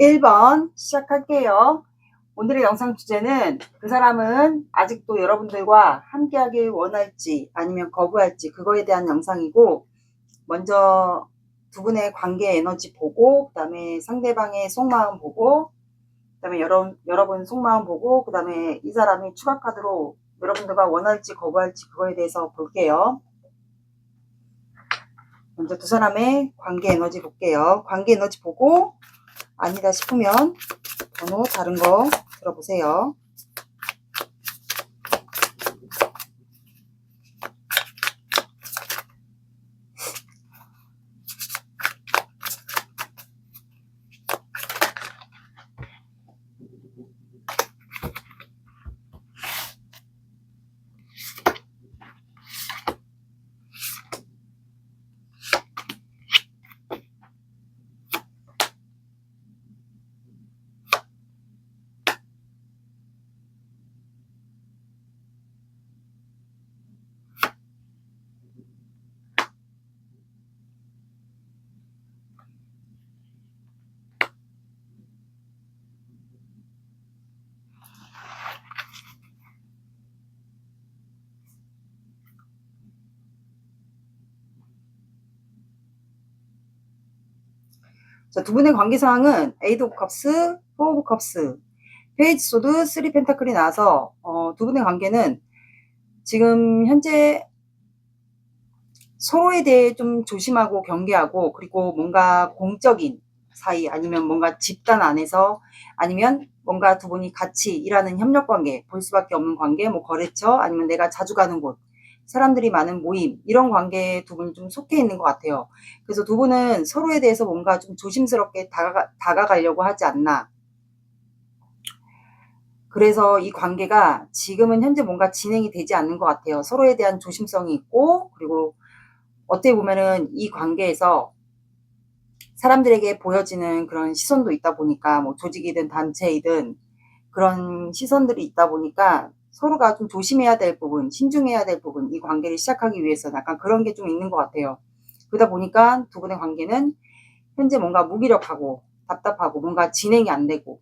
1번 시작할게요. 오늘의 영상 주제는 그 사람은 아직도 여러분들과 함께하길 원할지 아니면 거부할지 그거에 대한 영상이고, 먼저 두 분의 관계 에너지 보고, 그 다음에 상대방의 속마음 보고, 그 다음에 여러분 속마음 보고, 그 다음에 이 사람이 추가 카드로 여러분들과 원할지 거부할지 그거에 대해서 볼게요. 먼저 두 사람의 관계 에너지 볼게요. 관계 에너지 보고 아니다 싶으면 번호 다른 거 들어보세요. 자, 두 분의 관계 상황은 에이드 오브 컵스, 포 오브 컵스, 페이지 소드, 3 펜타클이 나와서 두 분의 관계는 지금 현재 서로에 대해 좀 조심하고 경계하고, 그리고 뭔가 공적인 사이 아니면 뭔가 집단 안에서 아니면 뭔가 두 분이 같이 일하는 협력 관계, 볼 수밖에 없는 관계, 뭐 거래처 아니면 내가 자주 가는 곳, 사람들이 많은 모임, 이런 관계에 두 분이 좀 속해 있는 것 같아요. 그래서 두 분은 서로에 대해서 뭔가 좀 조심스럽게 다가가려고 하지 않나. 그래서 이 관계가 지금은 현재 뭔가 진행이 되지 않는 것 같아요. 서로에 대한 조심성이 있고, 그리고 어떻게 보면은 이 관계에서 사람들에게 보여지는 그런 시선도 있다 보니까, 뭐 조직이든 단체이든 그런 시선들이 있다 보니까 서로가 좀 조심해야 될 부분, 신중해야 될 부분, 이 관계를 시작하기 위해서 약간 그런 게 좀 있는 것 같아요. 그러다 보니까 두 분의 관계는 현재 뭔가 무기력하고 답답하고 뭔가 진행이 안 되고,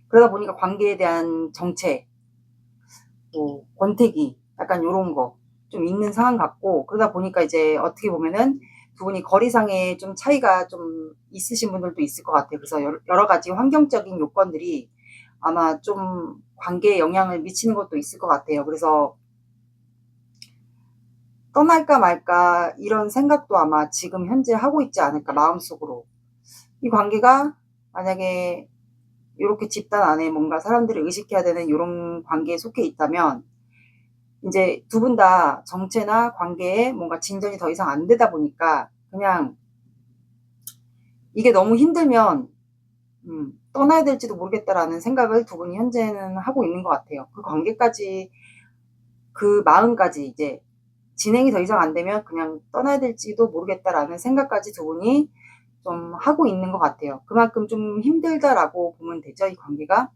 그러다 보니까 관계에 대한 정체, 뭐 권태기, 약간 요런 거 좀 있는 상황 같고, 그러다 보니까 이제 어떻게 보면은 두 분이 거리상의 좀 차이가 좀 있으신 분들도 있을 것 같아요. 그래서 여러 가지 환경적인 요건들이 아마 좀 관계에 영향을 미치는 것도 있을 것 같아요. 그래서 떠날까 말까 이런 생각도 아마 지금 현재 하고 있지 않을까, 마음속으로. 이 관계가 만약에 이렇게 집단 안에 뭔가 사람들을 의식해야 되는 이런 관계에 속해 있다면, 이제 두 분 다 정체나 관계에 뭔가 진전이 더 이상 안 되다 보니까 그냥 이게 너무 힘들면 떠나야 될지도 모르겠다라는 생각을 두 분이 현재는 하고 있는 것 같아요. 그 관계까지, 그 마음까지 이제 진행이 더 이상 안 되면 그냥 떠나야 될지도 모르겠다라는 생각까지 두 분이 좀 하고 있는 것 같아요. 그만큼 좀 힘들다라고 보면 되죠, 이 관계가.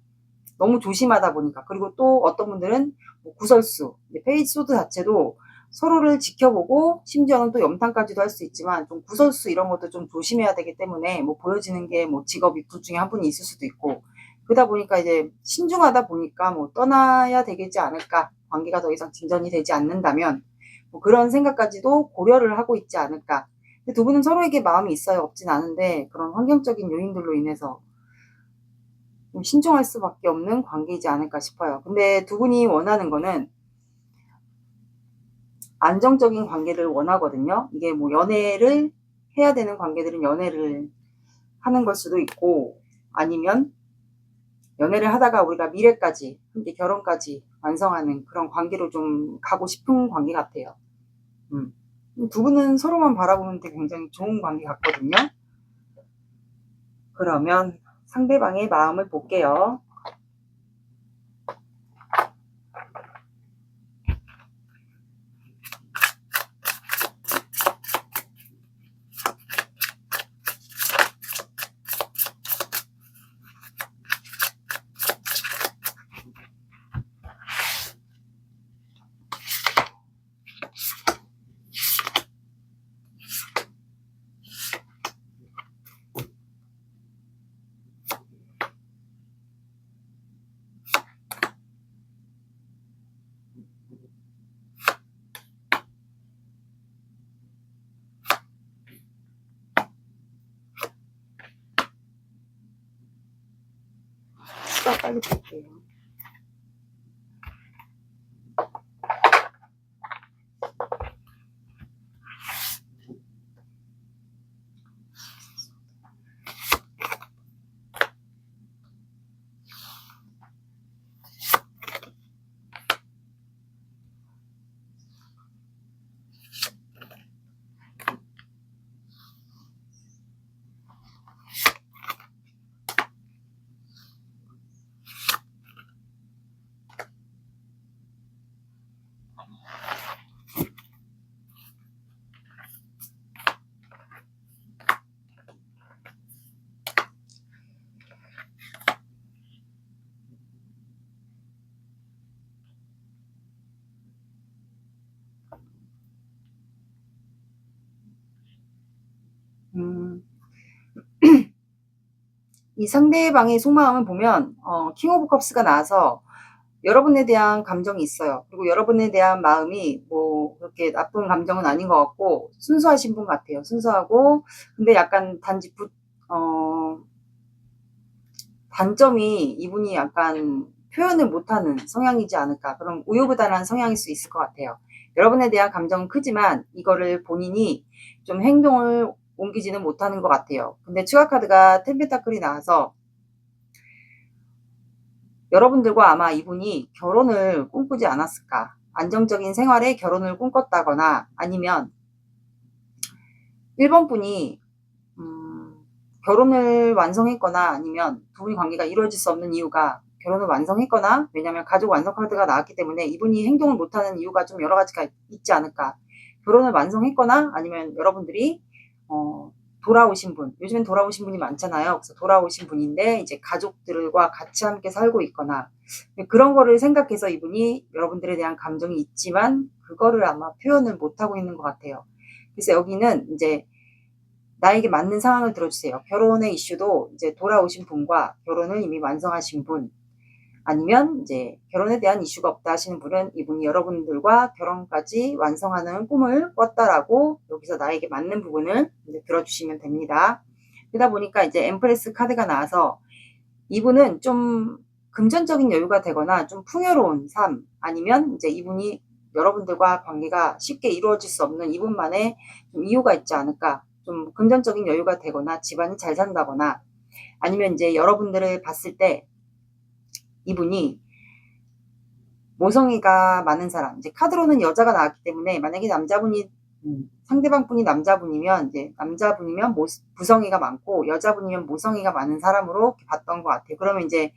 너무 조심하다 보니까. 그리고 또 어떤 분들은 뭐 구설수, 페이지 소드 자체도 서로를 지켜보고 심지어는 또 염탐까지도 할 수 있지만, 좀 구설수 이런 것도 좀 조심해야 되기 때문에, 뭐 보여지는 게 뭐 직업이 둘 중에 한 분이 있을 수도 있고, 그러다 보니까 이제 신중하다 보니까 뭐 떠나야 되겠지 않을까, 관계가 더 이상 진전이 되지 않는다면 뭐 그런 생각까지도 고려를 하고 있지 않을까. 근데 두 분은 서로에게 마음이 있어요, 없진 않은데 그런 환경적인 요인들로 인해서 좀 신중할 수밖에 없는 관계이지 않을까 싶어요. 근데 두 분이 원하는 거는 안정적인 관계를 원하거든요. 이게 뭐 연애를 해야 되는 관계들은 연애를 하는 걸 수도 있고, 아니면 연애를 하다가 우리가 미래까지 함께 결혼까지 완성하는 그런 관계로 좀 가고 싶은 관계 같아요. 두 분은 서로만 바라보면 되게 굉장히 좋은 관계 같거든요. 그러면 상대방의 마음을 볼게요. 숫자 빨리 볼게요. 이 상대방의 속마음을 보면 킹 오브 컵스가 나와서 여러분에 대한 감정이 있어요. 그리고 여러분에 대한 마음이 뭐 그렇게 나쁜 감정은 아닌 것 같고 순수하신 분 같아요. 순수하고 근데 약간 단점이 이분이 약간 표현을 못하는 성향이지 않을까. 그럼 우유부단한 성향일 수 있을 것 같아요. 여러분에 대한 감정은 크지만 이거를 본인이 좀 행동을 옮기지는 못하는 것 같아요. 근데 추가 카드가 템펜타클이 나와서 여러분들과 아마 이분이 결혼을 꿈꾸지 않았을까. 안정적인 생활에 결혼을 꿈꿨다거나 아니면 1번 분이 결혼을 완성했거나 아니면 두 분의 관계가 이루어질 수 없는 이유가 결혼을 완성했거나 왜냐하면 가족 완성 카드가 나왔기 때문에 이분이 행동을 못하는 이유가 좀 여러 가지가 있지 않을까. 결혼을 완성했거나 아니면 여러분들이 돌아오신 분, 요즘엔 돌아오신 분이 많잖아요. 그래서 돌아오신 분인데 이제 가족들과 같이 함께 살고 있거나 그런 거를 생각해서 이분이 여러분들에 대한 감정이 있지만 그거를 아마 표현을 못하고 있는 것 같아요. 그래서 여기는 이제 나에게 맞는 상황을 들어주세요. 결혼의 이슈도 이제 돌아오신 분과 결혼을 이미 완성하신 분 아니면 이제 결혼에 대한 이슈가 없다 하시는 분은 이분이 여러분들과 결혼까지 완성하는 꿈을 꿨다라고 여기서 나에게 맞는 부분을 이제 들어주시면 됩니다. 그러다 보니까 이제 엠프레스 카드가 나와서 이분은 좀 금전적인 여유가 되거나 좀 풍요로운 삶 아니면 이제 이분이 여러분들과 관계가 쉽게 이루어질 수 없는 이분만의 좀 이유가 있지 않을까. 좀 금전적인 여유가 되거나 집안이 잘 산다거나 아니면 이제 여러분들을 봤을 때 이분이 모성애가 많은 사람, 이제 카드로는 여자가 나왔기 때문에 만약에 남자분이 상대방 분이 남자분이면 이제 남자분이면 부성애가 많고 여자분이면 모성애가 많은 사람으로 봤던 것 같아요. 그러면 이제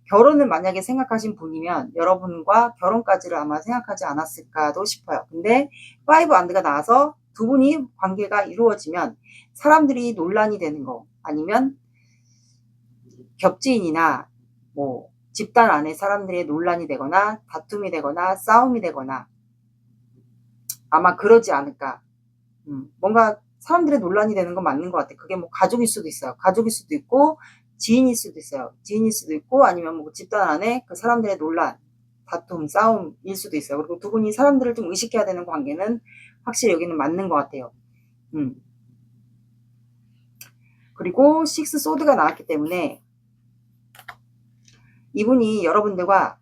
결혼을 만약에 생각하신 분이면 여러분과 결혼까지를 아마 생각하지 않았을까도 싶어요. 근데 5 안드가 나와서 두 분이 관계가 이루어지면 사람들이 논란이 되는 거 아니면 겹지인이나 뭐 집단 안에 사람들의 논란이 되거나 다툼이 되거나 싸움이 되거나 아마 그러지 않을까. 뭔가 사람들의 논란이 되는 건 맞는 것 같아요. 그게 뭐 가족일 수도 있어요. 가족일 수도 있고 지인일 수도 있어요. 지인일 수도 있고 아니면 뭐 집단 안에 그 사람들의 논란, 다툼, 싸움일 수도 있어요. 그리고 두 분이 사람들을 좀 의식해야 되는 관계는 확실히 여기는 맞는 것 같아요. 그리고 6 소드가 나왔기 때문에 이분이 여러분들과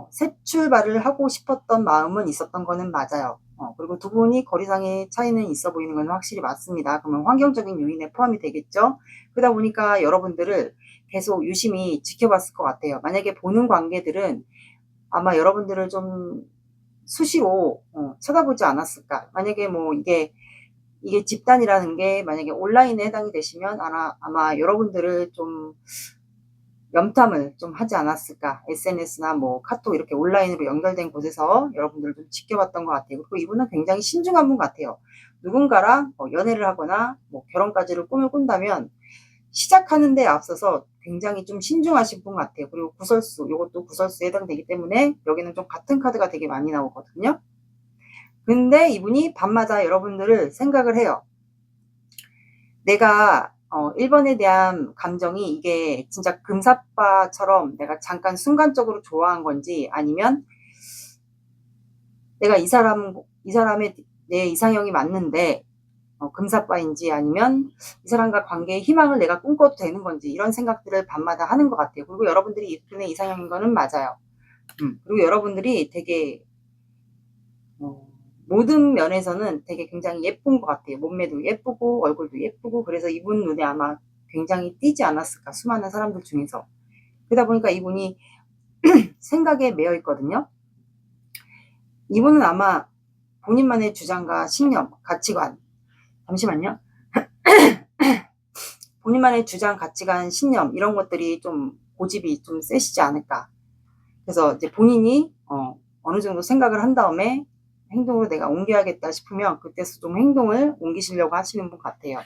새 출발을 하고 싶었던 마음은 있었던 거는 맞아요. 그리고 두 분이 거리상의 차이는 있어 보이는 건 확실히 맞습니다. 그러면 환경적인 요인에 포함이 되겠죠. 그러다 보니까 여러분들을 계속 유심히 지켜봤을 것 같아요. 만약에 보는 관계들은 아마 여러분들을 좀 수시로 쳐다보지 않았을까. 만약에 뭐 이게 집단이라는 게 만약에 온라인에 해당이 되시면 아마 여러분들을 좀 염탐을 좀 하지 않았을까. SNS나 뭐 카톡 이렇게 온라인으로 연결된 곳에서 여러분들을 좀 지켜봤던 것 같아요. 그리고 이분은 굉장히 신중한 분 같아요. 누군가랑 연애를 하거나 뭐 결혼까지를 꿈을 꾼다면 시작하는 데 앞서서 굉장히 좀 신중하신 분 같아요. 그리고 구설수, 이것도 구설수에 해당되기 때문에 여기는 좀 같은 카드가 되게 많이 나오거든요. 근데 이분이 밤마다 여러분들을 생각을 해요. 내가 1번에 대한 감정이 이게 진짜 금사빠처럼 내가 잠깐 순간적으로 좋아한 건지 아니면 내가 이 사람의 내 이상형이 맞는데 금사빠인지 아니면 이 사람과 관계의 희망을 내가 꿈꿔도 되는 건지 이런 생각들을 밤마다 하는 것 같아요. 그리고 여러분들이 이쁜의 이상형인 거는 맞아요. 그리고 여러분들이 되게 모든 면에서는 되게 굉장히 예쁜 것 같아요. 몸매도 예쁘고 얼굴도 예쁘고 그래서 이분 눈에 아마 굉장히 띄지 않았을까 수많은 사람들 중에서. 그러다 보니까 이분이 생각에 매여 있거든요. 이분은 아마 본인만의 주장과 신념, 가치관, 잠시만요. 본인만의 주장, 가치관, 신념 이런 것들이 좀 고집이 좀 세시지 않을까. 그래서 이제 본인이 어느 정도 생각을 한 다음에 행동으로 내가 옮겨야겠다 싶으면 그때서 좀 행동을 옮기시려고 하시는 분 같아요.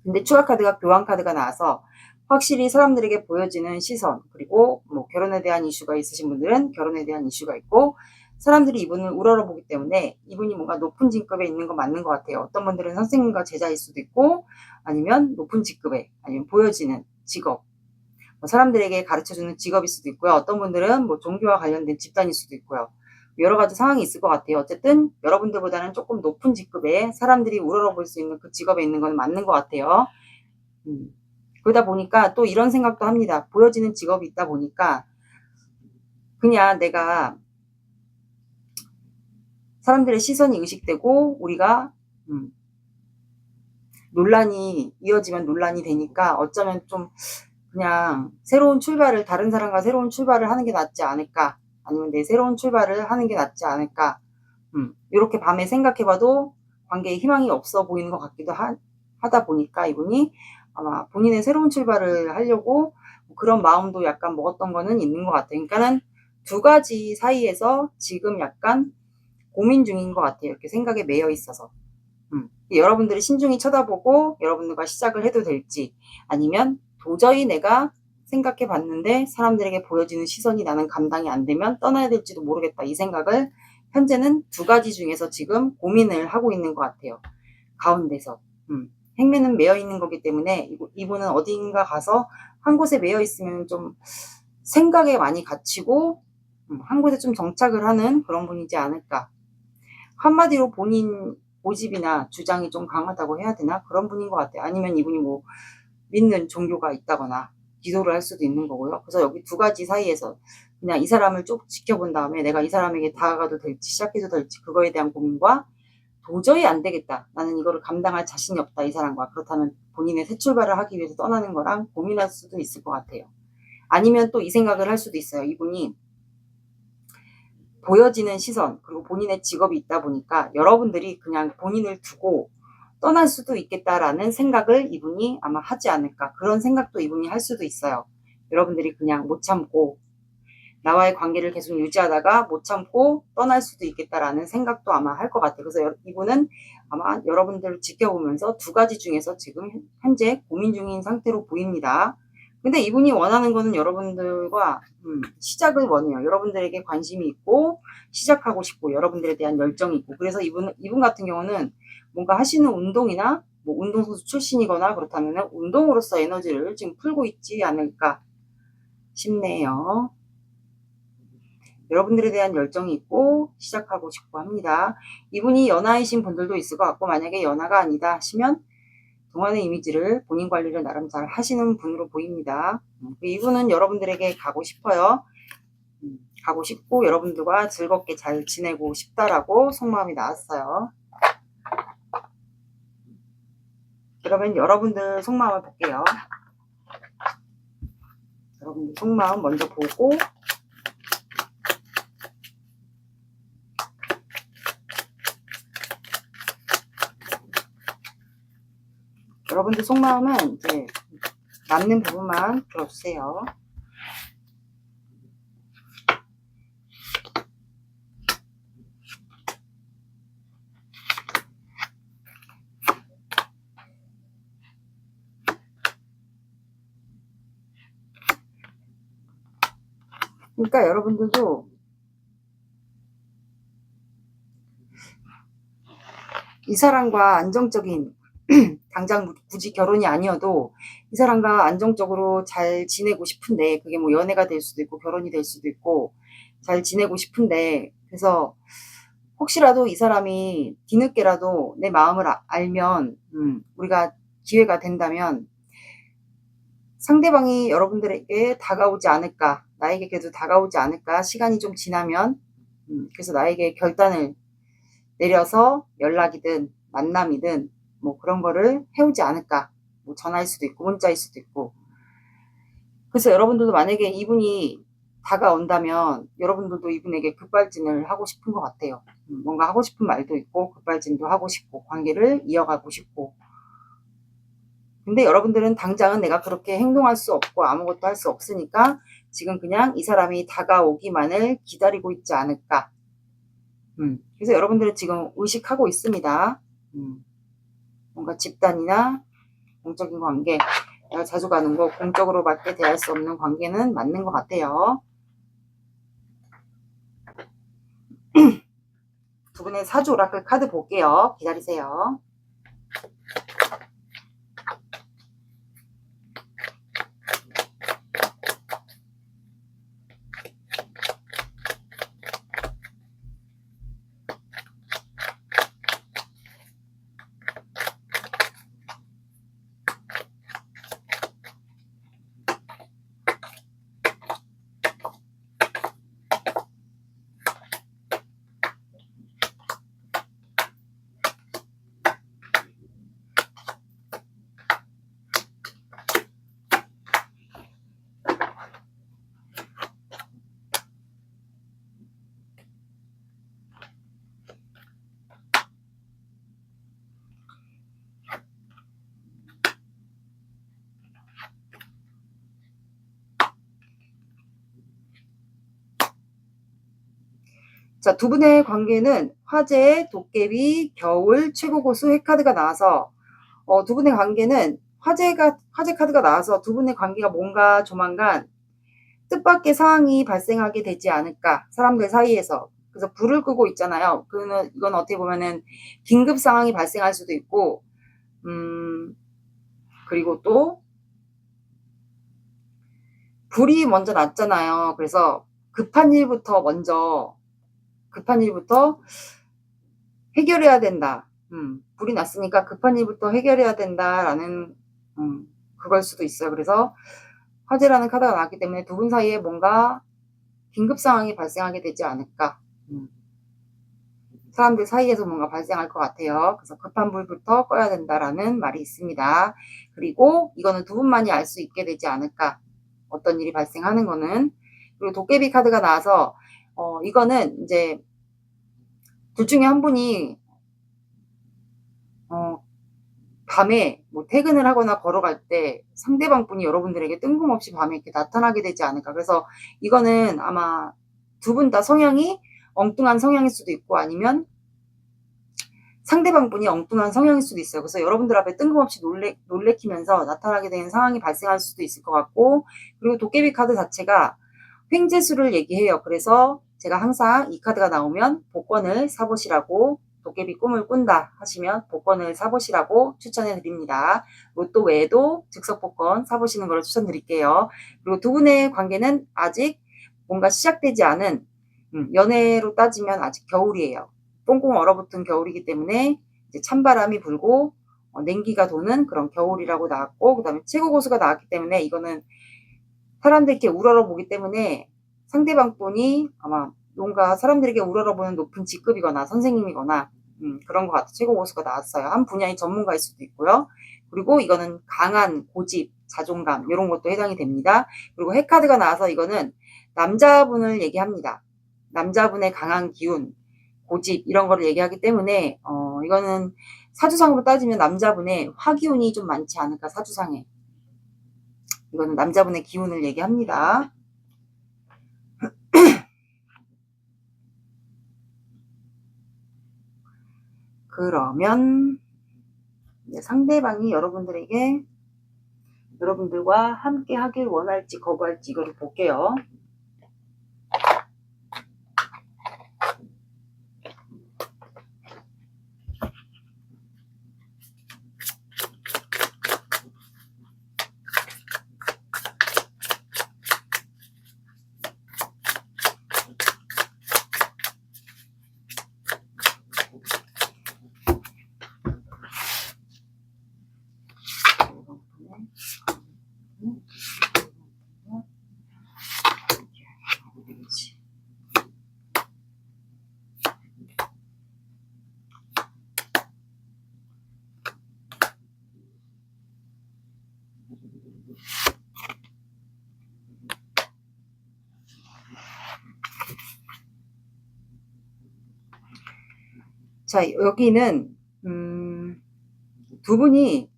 근데 추가 카드가 교환 카드가 나와서 확실히 사람들에게 보여지는 시선, 그리고 뭐 결혼에 대한 이슈가 있으신 분들은 결혼에 대한 이슈가 있고, 사람들이 이분을 우러러보기 때문에 이분이 뭔가 높은 직급에 있는 거 맞는 것 같아요. 어떤 분들은 선생님과 제자일 수도 있고, 아니면 높은 직급에, 아니면 보여지는 직업, 사람들에게 가르쳐주는 직업일 수도 있고요. 어떤 분들은 뭐 종교와 관련된 집단일 수도 있고요. 여러 가지 상황이 있을 것 같아요. 어쨌든 여러분들보다는 조금 높은 직급에 사람들이 우러러볼 수 있는 그 직업에 있는 건 맞는 것 같아요. 그러다 보니까 또 이런 생각도 합니다. 보여지는 직업이 있다 보니까 그냥 내가 사람들의 시선이 의식되고 우리가 논란이 이어지면 논란이 되니까 어쩌면 좀 그냥 새로운 출발을, 다른 사람과 새로운 출발을 하는 게 낫지 않을까, 아니면 내 새로운 출발을 하는 게 낫지 않을까, 이렇게 밤에 생각해봐도 관계에 희망이 없어 보이는 것 같기도 하다 보니까 이분이 아마 본인의 새로운 출발을 하려고 그런 마음도 약간 먹었던 거는 있는 것 같아요. 그러니까는 두 가지 사이에서 지금 약간 고민 중인 것 같아요. 이렇게 생각에 매여 있어서. 여러분들이 신중히 쳐다보고 여러분들과 시작을 해도 될지, 아니면 도저히 내가 생각해 봤는데 사람들에게 보여지는 시선이 나는 감당이 안 되면 떠나야 될지도 모르겠다, 이 생각을 현재는 두 가지 중에서 지금 고민을 하고 있는 것 같아요. 가운데서. 행매는 매여 있는 거기 때문에 이분은 어딘가 가서 한 곳에 매여 있으면 좀 생각에 많이 갇히고 한 곳에 좀 정착을 하는 그런 분이지 않을까. 한마디로 본인 고집이나 주장이 좀 강하다고 해야 되나? 그런 분인 것 같아요. 아니면 이분이 뭐 믿는 종교가 있다거나 기도를 할 수도 있는 거고요. 그래서 여기 두 가지 사이에서 그냥 이 사람을 쭉 지켜본 다음에 내가 이 사람에게 다가가도 될지 시작해도 될지 그거에 대한 고민과, 도저히 안 되겠다, 나는 이거를 감당할 자신이 없다, 이 사람과, 그렇다면 본인의 새 출발을 하기 위해서 떠나는 거랑 고민할 수도 있을 것 같아요. 아니면 또 이 생각을 할 수도 있어요. 이분이 보여지는 시선, 그리고 본인의 직업이 있다 보니까 여러분들이 그냥 본인을 두고 떠날 수도 있겠다라는 생각을 이분이 아마 하지 않을까, 그런 생각도 이분이 할 수도 있어요. 여러분들이 그냥 못 참고 나와의 관계를 계속 유지하다가 못 참고 떠날 수도 있겠다라는 생각도 아마 할 것 같아요. 그래서 이분은 아마 여러분들을 지켜보면서 두 가지 중에서 지금 현재 고민 중인 상태로 보입니다. 근데 이분이 원하는 거는 여러분들과 시작을 원해요. 여러분들에게 관심이 있고 시작하고 싶고 여러분들에 대한 열정이 있고, 그래서 이분 같은 경우는 뭔가 하시는 운동이나 뭐 운동선수 출신이거나 그렇다면 운동으로서 에너지를 지금 풀고 있지 않을까 싶네요. 여러분들에 대한 열정이 있고 시작하고 싶고 합니다. 이분이 연하이신 분들도 있을 것 같고, 만약에 연하가 아니다 하시면 동안의 이미지를, 본인 관리를 나름 잘 하시는 분으로 보입니다. 이분은 여러분들에게 가고 싶어요. 가고 싶고 여러분들과 즐겁게 잘 지내고 싶다라고 속마음이 나왔어요. 그러면 여러분들 속마음을 볼게요. 여러분들 속마음 먼저 보고, 여러분들 속마음은 이제 맞는 부분만 들어주세요. 그러니까 여러분들도 이 사람과 안정적인 당장 굳이 결혼이 아니어도 이 사람과 안정적으로 잘 지내고 싶은데, 그게 뭐 연애가 될 수도 있고 결혼이 될 수도 있고 잘 지내고 싶은데, 그래서 혹시라도 이 사람이 뒤늦게라도 내 마음을 알면 우리가 기회가 된다면 상대방이 여러분들에게 다가오지 않을까, 나에게 그래도 다가오지 않을까, 시간이 좀 지나면 그래서 나에게 결단을 내려서 연락이든 만남이든 뭐 그런 거를 해오지 않을까. 뭐 전화일 수도 있고 문자일 수도 있고. 그래서 여러분들도 만약에 이분이 다가온다면 여러분들도 이분에게 급발진을 하고 싶은 것 같아요. 뭔가 하고 싶은 말도 있고 급발진도 하고 싶고 관계를 이어가고 싶고. 근데 여러분들은 당장은 내가 그렇게 행동할 수 없고 아무것도 할 수 없으니까 지금 그냥 이 사람이 다가오기만을 기다리고 있지 않을까. 그래서 여러분들은 지금 의식하고 있습니다. 뭔가 집단이나 공적인 관계, 내가 자주 가는 곳, 공적으로밖에 대할 수 없는 관계는 맞는 것 같아요. 두 분의 사주 오라클 카드 볼게요. 기다리세요. 자, 두 분의 관계는 화재, 도깨비, 겨울, 최고고수, 핵카드가 나와서 두 분의 관계는 화재 카드가 나와서 두 분의 관계가 뭔가 조만간 뜻밖의 상황이 발생하게 되지 않을까. 사람들 사이에서. 그래서 불을 끄고 있잖아요. 이건 어떻게 보면은 긴급 상황이 발생할 수도 있고, 그리고 또 불이 먼저 났잖아요. 그래서 급한 일부터 해결해야 된다. 불이 났으니까 급한 일부터 해결해야 된다라는 그걸 수도 있어요. 그래서 화재라는 카드가 나왔기 때문에 두 분 사이에 뭔가 긴급 상황이 발생하게 되지 않을까. 사람들 사이에서 뭔가 발생할 것 같아요. 그래서 급한 불부터 꺼야 된다라는 말이 있습니다. 그리고 이거는 두 분만이 알 수 있게 되지 않을까. 어떤 일이 발생하는 거는. 그리고 도깨비 카드가 나와서 이거는 이제 둘 중에 한 분이 밤에 뭐 퇴근을 하거나 걸어갈 때 상대방 분이 여러분들에게 뜬금없이 밤에 이렇게 나타나게 되지 않을까. 그래서 이거는 아마 두 분 다 성향이 엉뚱한 성향일 수도 있고 아니면 상대방 분이 엉뚱한 성향일 수도 있어요. 그래서 여러분들 앞에 뜬금없이 놀래키면서 나타나게 되는 상황이 발생할 수도 있을 것 같고, 그리고 도깨비 카드 자체가 횡재수를 얘기해요. 그래서 제가 항상 이 카드가 나오면 복권을 사보시라고, 도깨비 꿈을 꾼다 하시면 복권을 사보시라고 추천해 드립니다. 로또 외에도 즉석 복권 사보시는 걸 추천드릴게요. 그리고 두 분의 관계는 아직 뭔가 시작되지 않은, 연애로 따지면 아직 겨울이에요. 꽁꽁 얼어붙은 겨울이기 때문에 이제 찬바람이 불고 냉기가 도는 그런 겨울이라고 나왔고, 그 다음에 최고고수가 나왔기 때문에 이거는 사람들께 우러러보기 때문에 상대방 분이 아마 뭔가 사람들에게 우러러보는 높은 직급이거나 선생님이거나 그런 것 같아요. 최고고수가 나왔어요. 한 분야의 전문가일 수도 있고요. 그리고 이거는 강한 고집, 자존감 이런 것도 해당이 됩니다. 그리고 핵카드가 나와서 이거는 남자분을 얘기합니다. 남자분의 강한 기운, 고집 이런 거를 얘기하기 때문에 이거는 사주상으로 따지면 남자분의 화기운이 좀 많지 않을까. 사주상에 이거는 남자분의 기운을 얘기합니다. 그러면 상대방이 여러분들과 함께 하길 원할지 거부할지 이거를 볼게요. 자, 여기는 두 분이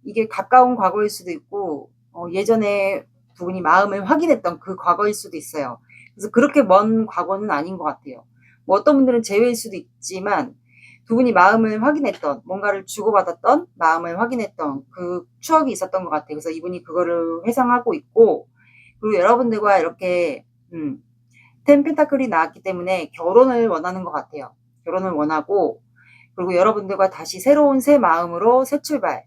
이게 가까운 과거일 수도 있고 예전에 두 분이 마음을 확인했던 그 과거일 수도 있어요. 그래서 그렇게 먼 과거는 아닌 것 같아요. 뭐 어떤 분들은 재회일 수도 있지만 두 분이 마음을 확인했던, 뭔가를 주고받았던, 마음을 확인했던 그 추억이 있었던 것 같아요. 그래서 이분이 그거를 회상하고 있고, 그리고 여러분들과 이렇게 텐 펜타클이 나왔기 때문에 결혼을 원하는 것 같아요. 결혼을 원하고, 그리고 여러분들과 다시 새로운 새 마음으로 새 출발,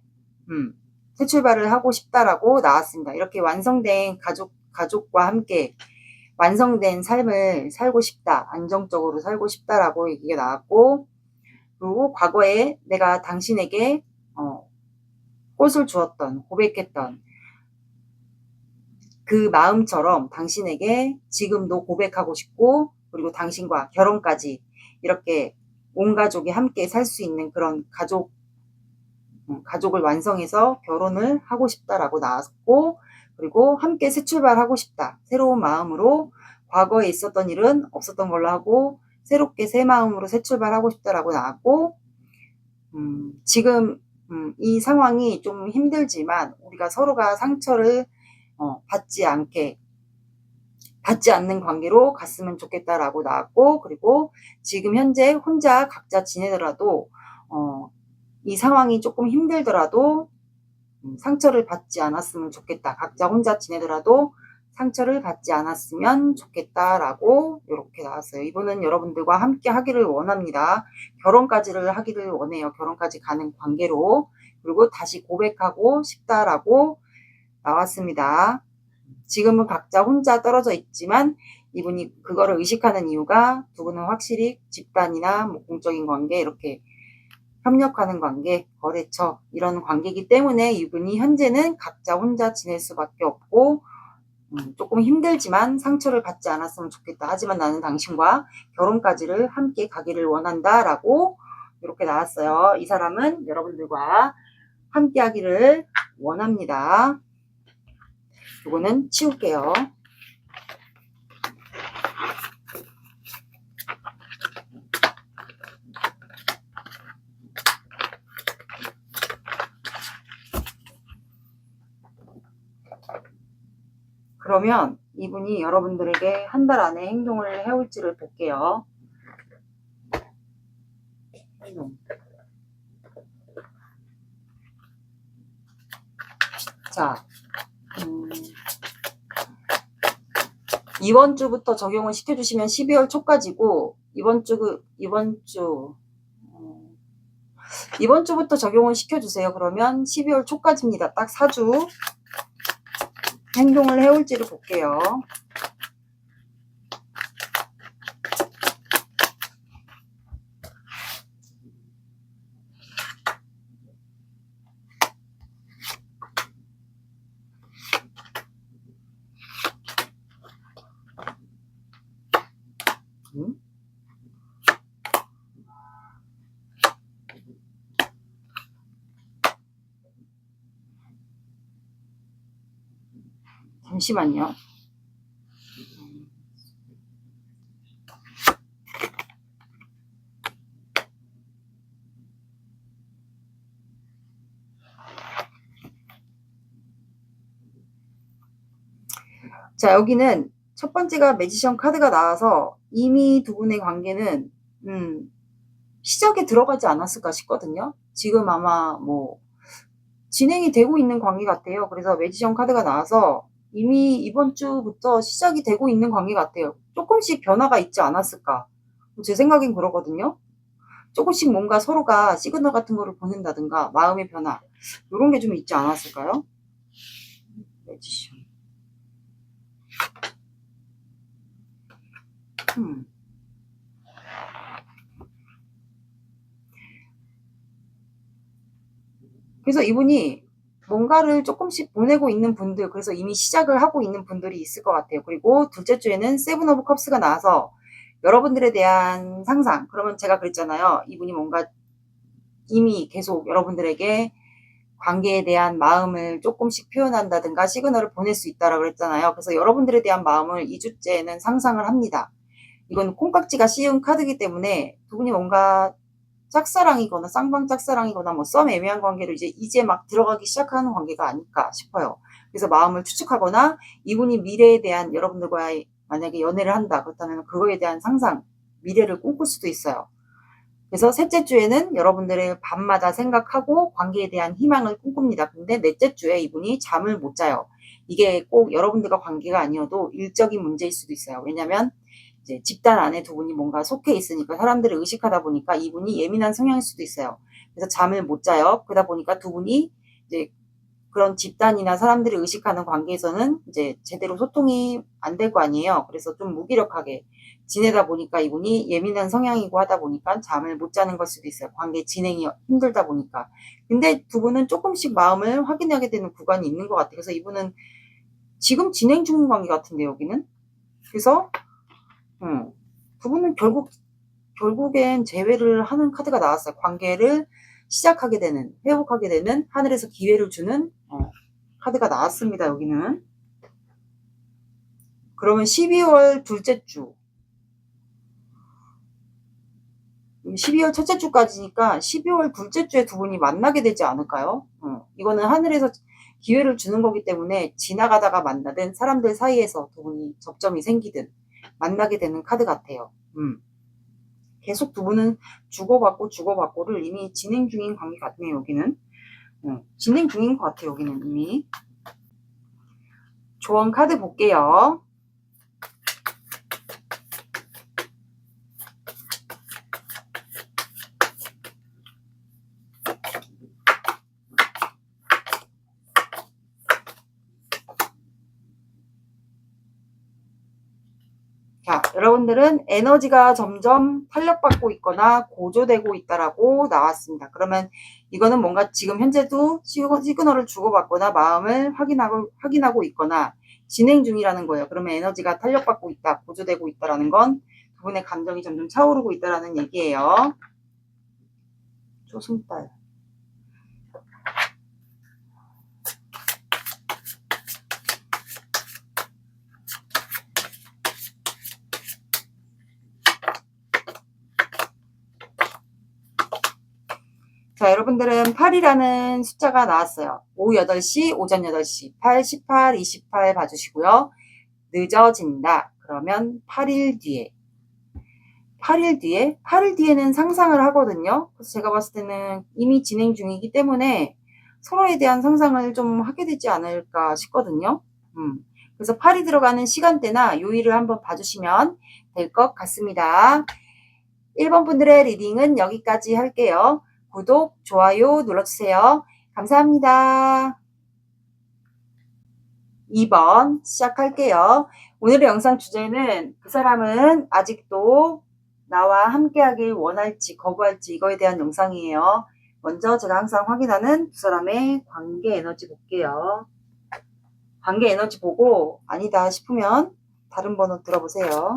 새 출발을 하고 싶다라고 나왔습니다. 이렇게 완성된 가족과 함께 완성된 삶을 살고 싶다, 안정적으로 살고 싶다라고 얘기가 나왔고, 그리고 과거에 내가 당신에게 꽃을 주었던, 고백했던 그 마음처럼 당신에게 지금도 고백하고 싶고, 그리고 당신과 결혼까지 이렇게 온 가족이 함께 살 수 있는 그런 가족을 완성해서 결혼을 하고 싶다라고 나왔고, 그리고 함께 새 출발하고 싶다. 새로운 마음으로 과거에 있었던 일은 없었던 걸로 하고 새롭게 새 마음으로 새 출발하고 싶다라고 나왔고, 지금 이 상황이 좀 힘들지만 우리가 서로가 상처를 받지 않는 관계로 갔으면 좋겠다라고 나왔고, 그리고 지금 현재 혼자 각자 지내더라도 이 상황이 조금 힘들더라도 상처를 받지 않았으면 좋겠다. 각자 혼자 지내더라도 상처를 받지 않았으면 좋겠다라고 이렇게 나왔어요. 이분은 여러분들과 함께 하기를 원합니다. 결혼까지를 하기를 원해요. 결혼까지 가는 관계로. 그리고 다시 고백하고 싶다라고 나왔습니다. 지금은 각자 혼자 떨어져 있지만 이분이 그거를 의식하는 이유가 두 분은 확실히 집단이나 뭐 공적인 관계, 이렇게 협력하는 관계, 거래처 이런 관계이기 때문에 이분이 현재는 각자 혼자 지낼 수밖에 없고 조금 힘들지만 상처를 받지 않았으면 좋겠다. 하지만 나는 당신과 결혼까지를 함께 가기를 원한다 라고 이렇게 나왔어요. 이 사람은 여러분들과 함께 하기를 원합니다. 이거는 치울게요. 그러면 이분이 여러분들에게 한 달 안에 행동을 해올지를 볼게요. 자, 이번 주부터 적용을 시켜주시면 12월 초까지고, 이번 주부터 적용을 시켜주세요. 그러면 12월 초까지입니다. 딱 4주 행동을 해올지를 볼게요. 잠시만요. 자, 여기는 첫 번째가 매지션 카드가 나와서 이미 두 분의 관계는 시작에 들어가지 않았을까 싶거든요. 지금 아마 뭐 진행이 되고 있는 관계 같아요. 그래서 매지션 카드가 나와서 이미 이번 주부터 시작이 되고 있는 관계 같아요. 조금씩 변화가 있지 않았을까. 제 생각엔 그러거든요. 조금씩 뭔가 서로가 시그널 같은 거를 보낸다든가 마음의 변화 이런 게 좀 있지 않았을까요? 매지션. 그래서 이분이 뭔가를 조금씩 보내고 있는 분들, 그래서 이미 시작을 하고 있는 분들이 있을 것 같아요. 그리고 둘째 주에는 세븐 오브 컵스가 나와서 여러분들에 대한 상상, 그러면 제가 그랬잖아요. 이분이 뭔가 이미 계속 여러분들에게 관계에 대한 마음을 조금씩 표현한다든가 시그널을 보낼 수 있다라고 그랬잖아요. 그래서 여러분들에 대한 마음을 2주째는 상상을 합니다. 이건 콩깍지가 씌운 카드이기 때문에 두 분이 뭔가 짝사랑이거나 쌍방 짝사랑이거나 뭐 썸 애매한 관계로 이제 막 들어가기 시작하는 관계가 아닐까 싶어요. 그래서 마음을 추측하거나 이분이 미래에 대한 여러분들과 만약에 연애를 한다 그렇다면 그거에 대한 상상, 미래를 꿈꿀 수도 있어요. 그래서 셋째 주에는 여러분들의 밤마다 생각하고 관계에 대한 희망을 꿈꿉니다. 근데 넷째 주에 이분이 잠을 못 자요. 이게 꼭 여러분들과 관계가 아니어도 일적인 문제일 수도 있어요. 왜냐면 이제 집단 안에 두 분이 뭔가 속해 있으니까 사람들을 의식하다 보니까 이분이 예민한 성향일 수도 있어요. 그래서 잠을 못 자요. 그러다 보니까 두 분이 이제 그런 집단이나 사람들을 의식하는 관계에서는 이제 제대로 소통이 안 될 거 아니에요. 그래서 좀 무기력하게 지내다 보니까 이분이 예민한 성향이고 하다 보니까 잠을 못 자는 걸 수도 있어요. 관계 진행이 힘들다 보니까. 근데 두 분은 조금씩 마음을 확인하게 되는 구간이 있는 것 같아요. 그래서 이분은 지금 진행 중인 관계 같은데 여기는. 그래서 두 분은 결국엔 재회를 하는 카드가 나왔어요. 관계를 시작하게 되는, 회복하게 되는, 하늘에서 기회를 주는 카드가 나왔습니다. 여기는. 그러면 12월 둘째 주, 12월 첫째 주까지니까 12월 둘째 주에 두 분이 만나게 되지 않을까요? 이거는 하늘에서 기회를 주는 거기 때문에 지나가다가 만나든 사람들 사이에서 두 분이 접점이 생기든 만나게 되는 카드 같아요. 계속 두 분은 주고받고를 이미 진행 중인 관계 같네요. 여기는. 진행 중인 것 같아요. 여기는 이미. 조언 카드 볼게요. 자, 여러분들은 에너지가 점점 탄력받고 있거나 고조되고 있다라고 나왔습니다. 그러면 이거는 뭔가 지금 현재도 시그널을 주고받거나 마음을 확인하고 있거나 진행 중이라는 거예요. 그러면 에너지가 탄력받고 있다, 고조되고 있다라는 건 두 분의 감정이 점점 차오르고 있다라는 얘기예요. 조승달. 자, 여러분들은 8이라는 숫자가 나왔어요. 오후 8시, 오전 8시, 8, 18, 28 봐주시고요. 늦어진다. 그러면 8일 뒤에. 8일 뒤에는 상상을 하거든요. 그래서 제가 봤을 때는 이미 진행 중이기 때문에 서로에 대한 상상을 좀 하게 되지 않을까 싶거든요. 그래서 8이 들어가는 시간대나 요일을 한번 봐주시면 될 것 같습니다. 1번 분들의 리딩은 여기까지 할게요. 구독, 좋아요 눌러주세요. 감사합니다. 2번 시작할게요. 오늘의 영상 주제는 그 사람은 아직도 나와 함께하길 원할지 거부할지 이거에 대한 영상이에요. 먼저 제가 항상 확인하는 두 사람의 관계 에너지 볼게요. 관계 에너지 보고 아니다 싶으면 다른 번호 들어보세요.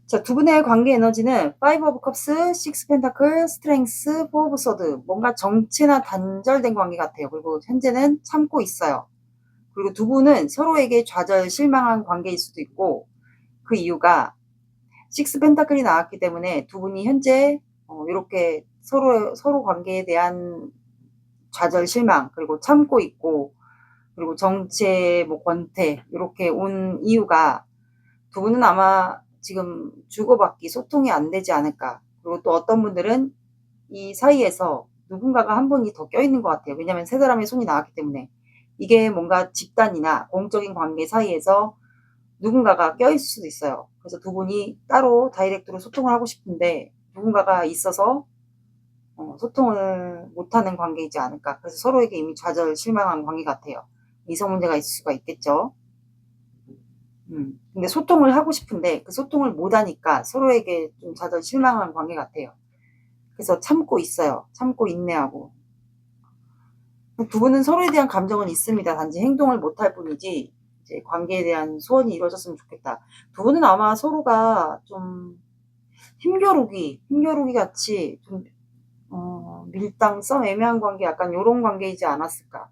자, 두 분의 관계 에너지는 5 of Cups, 6 Pentacle, Strength, 4 of Swords. 뭔가 정체나 단절된 관계 같아요. 그리고 현재는 참고 있어요. 그리고 두 분은 서로에게 좌절, 실망한 관계일 수도 있고 그 이유가 6 펜타클이 나왔기 때문에 두 분이 현재 이렇게 서로 관계에 대한 좌절, 실망, 그리고 참고 있고 그리고 정체, 뭐 권태 이렇게 온 이유가 두 분은 아마 지금 주고받기 소통이 안 되지 않을까. 그리고 또 어떤 분들은 이 사이에서 누군가가 한 분이 더 껴있는 것 같아요. 왜냐하면 세 사람의 손이 나왔기 때문에 이게 뭔가 집단이나 공적인 관계 사이에서 누군가가 껴있을 수도 있어요. 그래서 두 분이 따로 다이렉트로 소통을 하고 싶은데 누군가가 있어서 소통을 못하는 관계이지 않을까. 그래서 서로에게 이미 좌절, 실망한 관계 같아요. 이성 문제가 있을 수가 있겠죠. 근데 소통을 하고 싶은데 그 소통을 못하니까 서로에게 좀 좌절, 실망한 관계 같아요. 그래서 참고 있어요. 참고 인내하고. 두 분은 서로에 대한 감정은 있습니다. 단지 행동을 못할 뿐이지 이제 관계에 대한 소원이 이루어졌으면 좋겠다. 두 분은 아마 서로가 좀 힘겨루기 같이 좀 밀당, 썸, 애매한 관계, 약간 요런 관계이지 않았을까.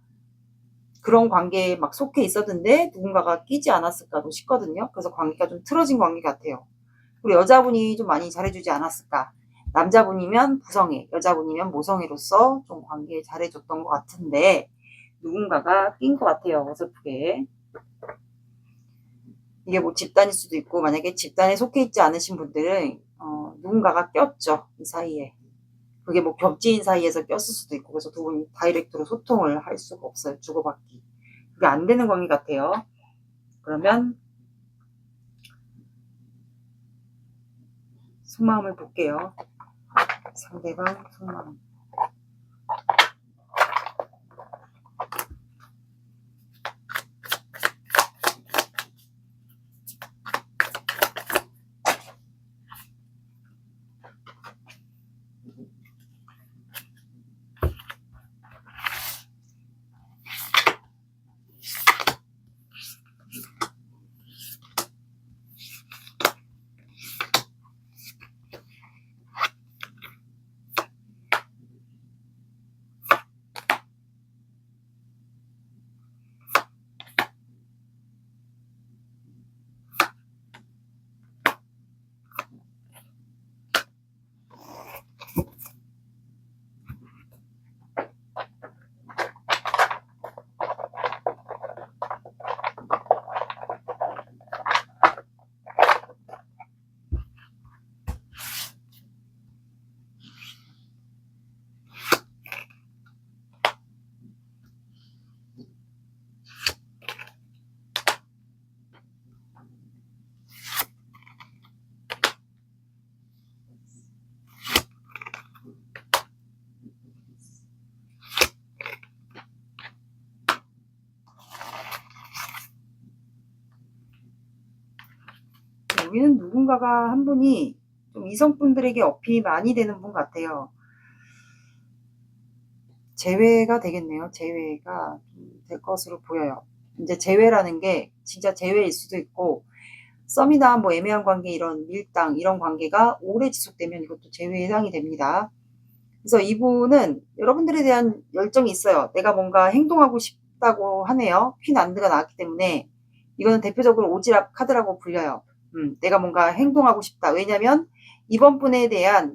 그런 관계에 막 속해 있었는데 누군가가 끼지 않았을까도 싶거든요. 그래서 관계가 좀 틀어진 관계 같아요. 그리고 여자분이 좀 많이 잘해주지 않았을까. 남자분이면 부성애, 여자분이면 모성애로서 좀 관계에 잘해줬던 것 같은데 누군가가 낀 것 같아요. 어설프게. 이게 뭐 집단일 수도 있고, 만약에 집단에 속해 있지 않으신 분들은 누군가가 꼈죠. 이 사이에. 그게 뭐 겹지인 사이에서 꼈을 수도 있고, 그래서 두 분이 다이렉트로 소통을 할 수가 없어요. 주고받기. 그게 안 되는 관계 같아요. 그러면 속마음을 볼게요. 상대방 속마음. 여기는 누군가가 한 분이 좀 이성분들에게 어필이 많이 되는 분 같아요. 재회가 되겠네요. 재회가 될 것으로 보여요. 이제 재회라는 게 진짜 재회일 수도 있고, 썸이나 뭐 애매한 관계, 이런 밀당, 이런 관계가 오래 지속되면 이것도 재회에 해당이 됩니다. 그래서 이분은 여러분들에 대한 열정이 있어요. 내가 뭔가 행동하고 싶다고 하네요. 퀸안드가 나왔기 때문에 이거는 대표적으로 오지랖 카드라고 불려요. 내가 뭔가 행동하고 싶다. 왜냐면 이번 분에 대한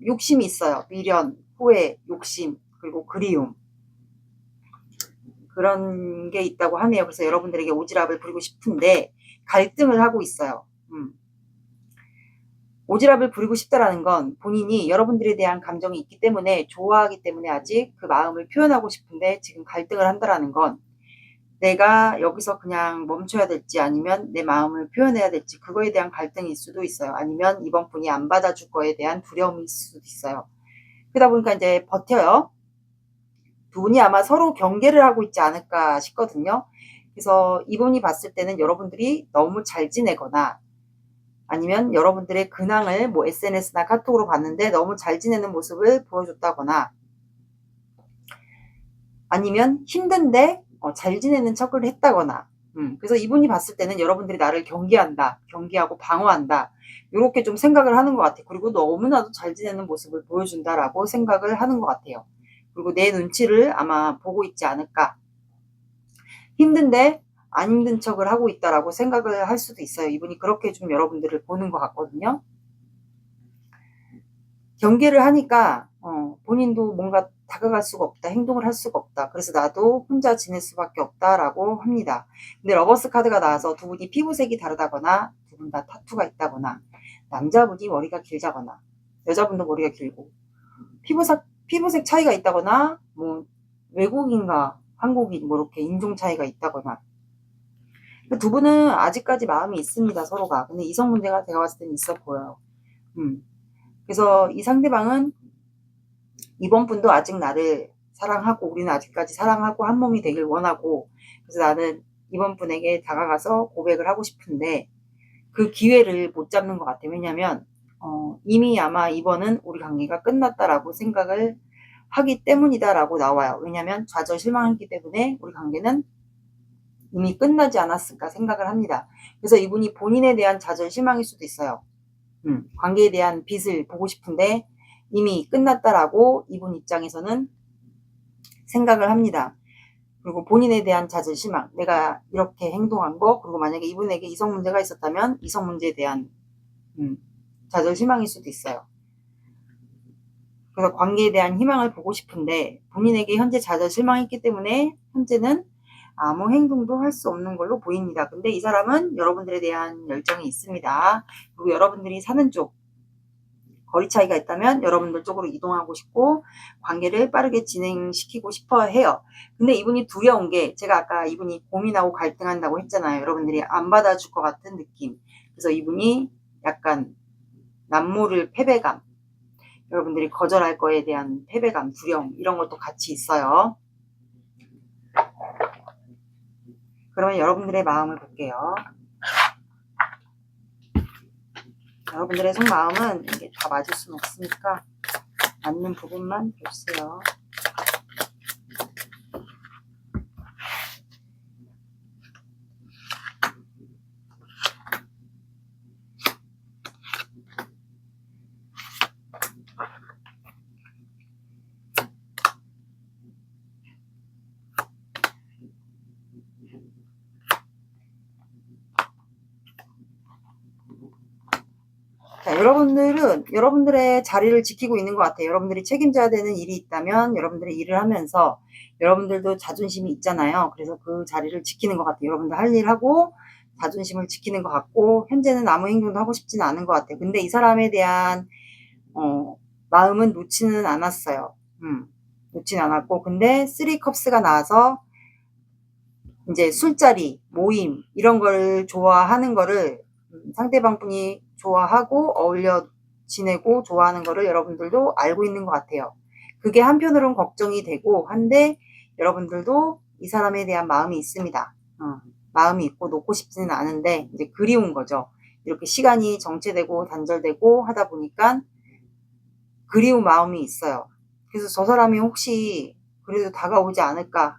욕심이 있어요. 미련, 후회, 욕심, 그리고 그리움. 그런 게 있다고 하네요. 그래서 여러분들에게 오지랖을 부리고 싶은데 갈등을 하고 있어요. 오지랖을 부리고 싶다라는 건 본인이 여러분들에 대한 감정이 있기 때문에, 좋아하기 때문에 아직 그 마음을 표현하고 싶은데 지금 갈등을 한다라는 건 내가 여기서 그냥 멈춰야 될지 아니면 내 마음을 표현해야 될지, 그거에 대한 갈등일 수도 있어요. 아니면 이번 분이 안 받아줄 거에 대한 두려움일 수도 있어요. 그러다 보니까 이제 버텨요. 두 분이 아마 서로 경계를 하고 있지 않을까 싶거든요. 그래서 이분이 봤을 때는 여러분들이 너무 잘 지내거나, 아니면 여러분들의 근황을 뭐 SNS나 카톡으로 봤는데 너무 잘 지내는 모습을 보여줬다거나, 아니면 힘든데 잘 지내는 척을 했다거나, 그래서 이분이 봤을 때는 여러분들이 나를 경계한다, 경계하고 방어한다, 이렇게 좀 생각을 하는 것 같아요. 그리고 너무나도 잘 지내는 모습을 보여준다라고 생각을 하는 것 같아요. 그리고 내 눈치를 아마 보고 있지 않을까. 힘든데 안 힘든 척을 하고 있다라고 생각을 할 수도 있어요. 이분이 그렇게 좀 여러분들을 보는 것 같거든요. 경계를 하니까 본인도 뭔가 다가갈 수가 없다, 행동을 할 수가 없다, 그래서 나도 혼자 지낼 수밖에 없다라고 합니다. 근데 러버스 카드가 나와서 두 분이 피부색이 다르다거나, 두 분 다 타투가 있다거나, 남자분이 머리가 길다거나 여자분도 머리가 길고, 피부색 차이가 있다거나, 뭐 외국인과 한국인 뭐 이렇게 인종 차이가 있다거나, 두 분은 아직까지 마음이 있습니다, 서로가. 근데 이성 문제가 제가 봤을 때는 있어 보여요. 그래서 이 상대방은 이번 분도 아직 나를 사랑하고 우리는 아직까지 사랑하고 한 몸이 되길 원하고, 그래서 나는 이번 분에게 다가가서 고백을 하고 싶은데 그 기회를 못 잡는 것 같아요. 왜냐면 이미 아마 이번은 우리 관계가 끝났다라고 생각을 하기 때문이다라고 나와요. 왜냐면 좌절 실망했기 때문에 우리 관계는 이미 끝나지 않았을까 생각을 합니다. 그래서 이분이 본인에 대한 좌절 실망일 수도 있어요. 관계에 대한 빛을 보고 싶은데 이미 끝났다라고 이분 입장에서는 생각을 합니다. 그리고 본인에 대한 좌절 실망, 내가 이렇게 행동한 거, 그리고 만약에 이분에게 이성 문제가 있었다면 이성 문제에 대한 좌절 실망일 수도 있어요. 그래서 관계에 대한 희망을 보고 싶은데 본인에게 현재 좌절 실망했기 때문에 현재는 아무 행동도 할 수 없는 걸로 보입니다. 근데 이 사람은 여러분들에 대한 열정이 있습니다. 그리고 여러분들이 사는 쪽 거리 차이가 있다면 여러분들 쪽으로 이동하고 싶고 관계를 빠르게 진행시키고 싶어 해요. 근데 이분이 두려운 게, 제가 아까 이분이 고민하고 갈등한다고 했잖아요. 여러분들이 안 받아줄 것 같은 느낌. 그래서 이분이 약간 남모를 패배감, 여러분들이 거절할 거에 대한 패배감, 두려움, 이런 것도 같이 있어요. 그러면 여러분들의 마음을 볼게요. 여러분들의 속마음은 이게 다 맞을 수는 없으니까 맞는 부분만 보세요. 자, 여러분들은 여러분들의 자리를 지키고 있는 것 같아요. 여러분들이 책임져야 되는 일이 있다면 여러분들이 일을 하면서, 여러분들도 자존심이 있잖아요. 그래서 그 자리를 지키는 것 같아요. 여러분들 할 일 하고 자존심을 지키는 것 같고, 현재는 아무 행동도 하고 싶지는 않은 것 같아요. 근데 이 사람에 대한 마음은 놓지는 않았어요. 놓지는 않았고, 근데 3컵스가 나와서 이제 술자리, 모임, 이런 걸 좋아하는 거를 상대방 분이 좋아하고 어울려 지내고 좋아하는 거를 여러분들도 알고 있는 것 같아요. 그게 한편으로는 걱정이 되고 한데 여러분들도 이 사람에 대한 마음이 있습니다. 마음이 있고 놓고 싶지는 않은데 이제 그리운 거죠. 이렇게 시간이 정체되고 단절되고 하다 보니까 그리운 마음이 있어요. 그래서 저 사람이 혹시 그래도 다가오지 않을까,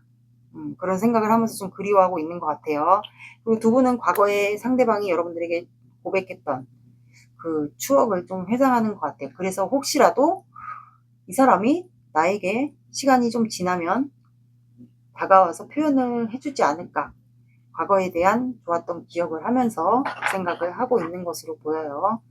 그런 생각을 하면서 좀 그리워하고 있는 것 같아요. 그리고 두 분은 과거에 상대방이 여러분들에게 고백했던 그 추억을 좀 회상하는 것 같아요. 그래서 혹시라도 이 사람이 나에게 시간이 좀 지나면 다가와서 표현을 해주지 않을까, 과거에 대한 좋았던 기억을 하면서 생각을 하고 있는 것으로 보여요.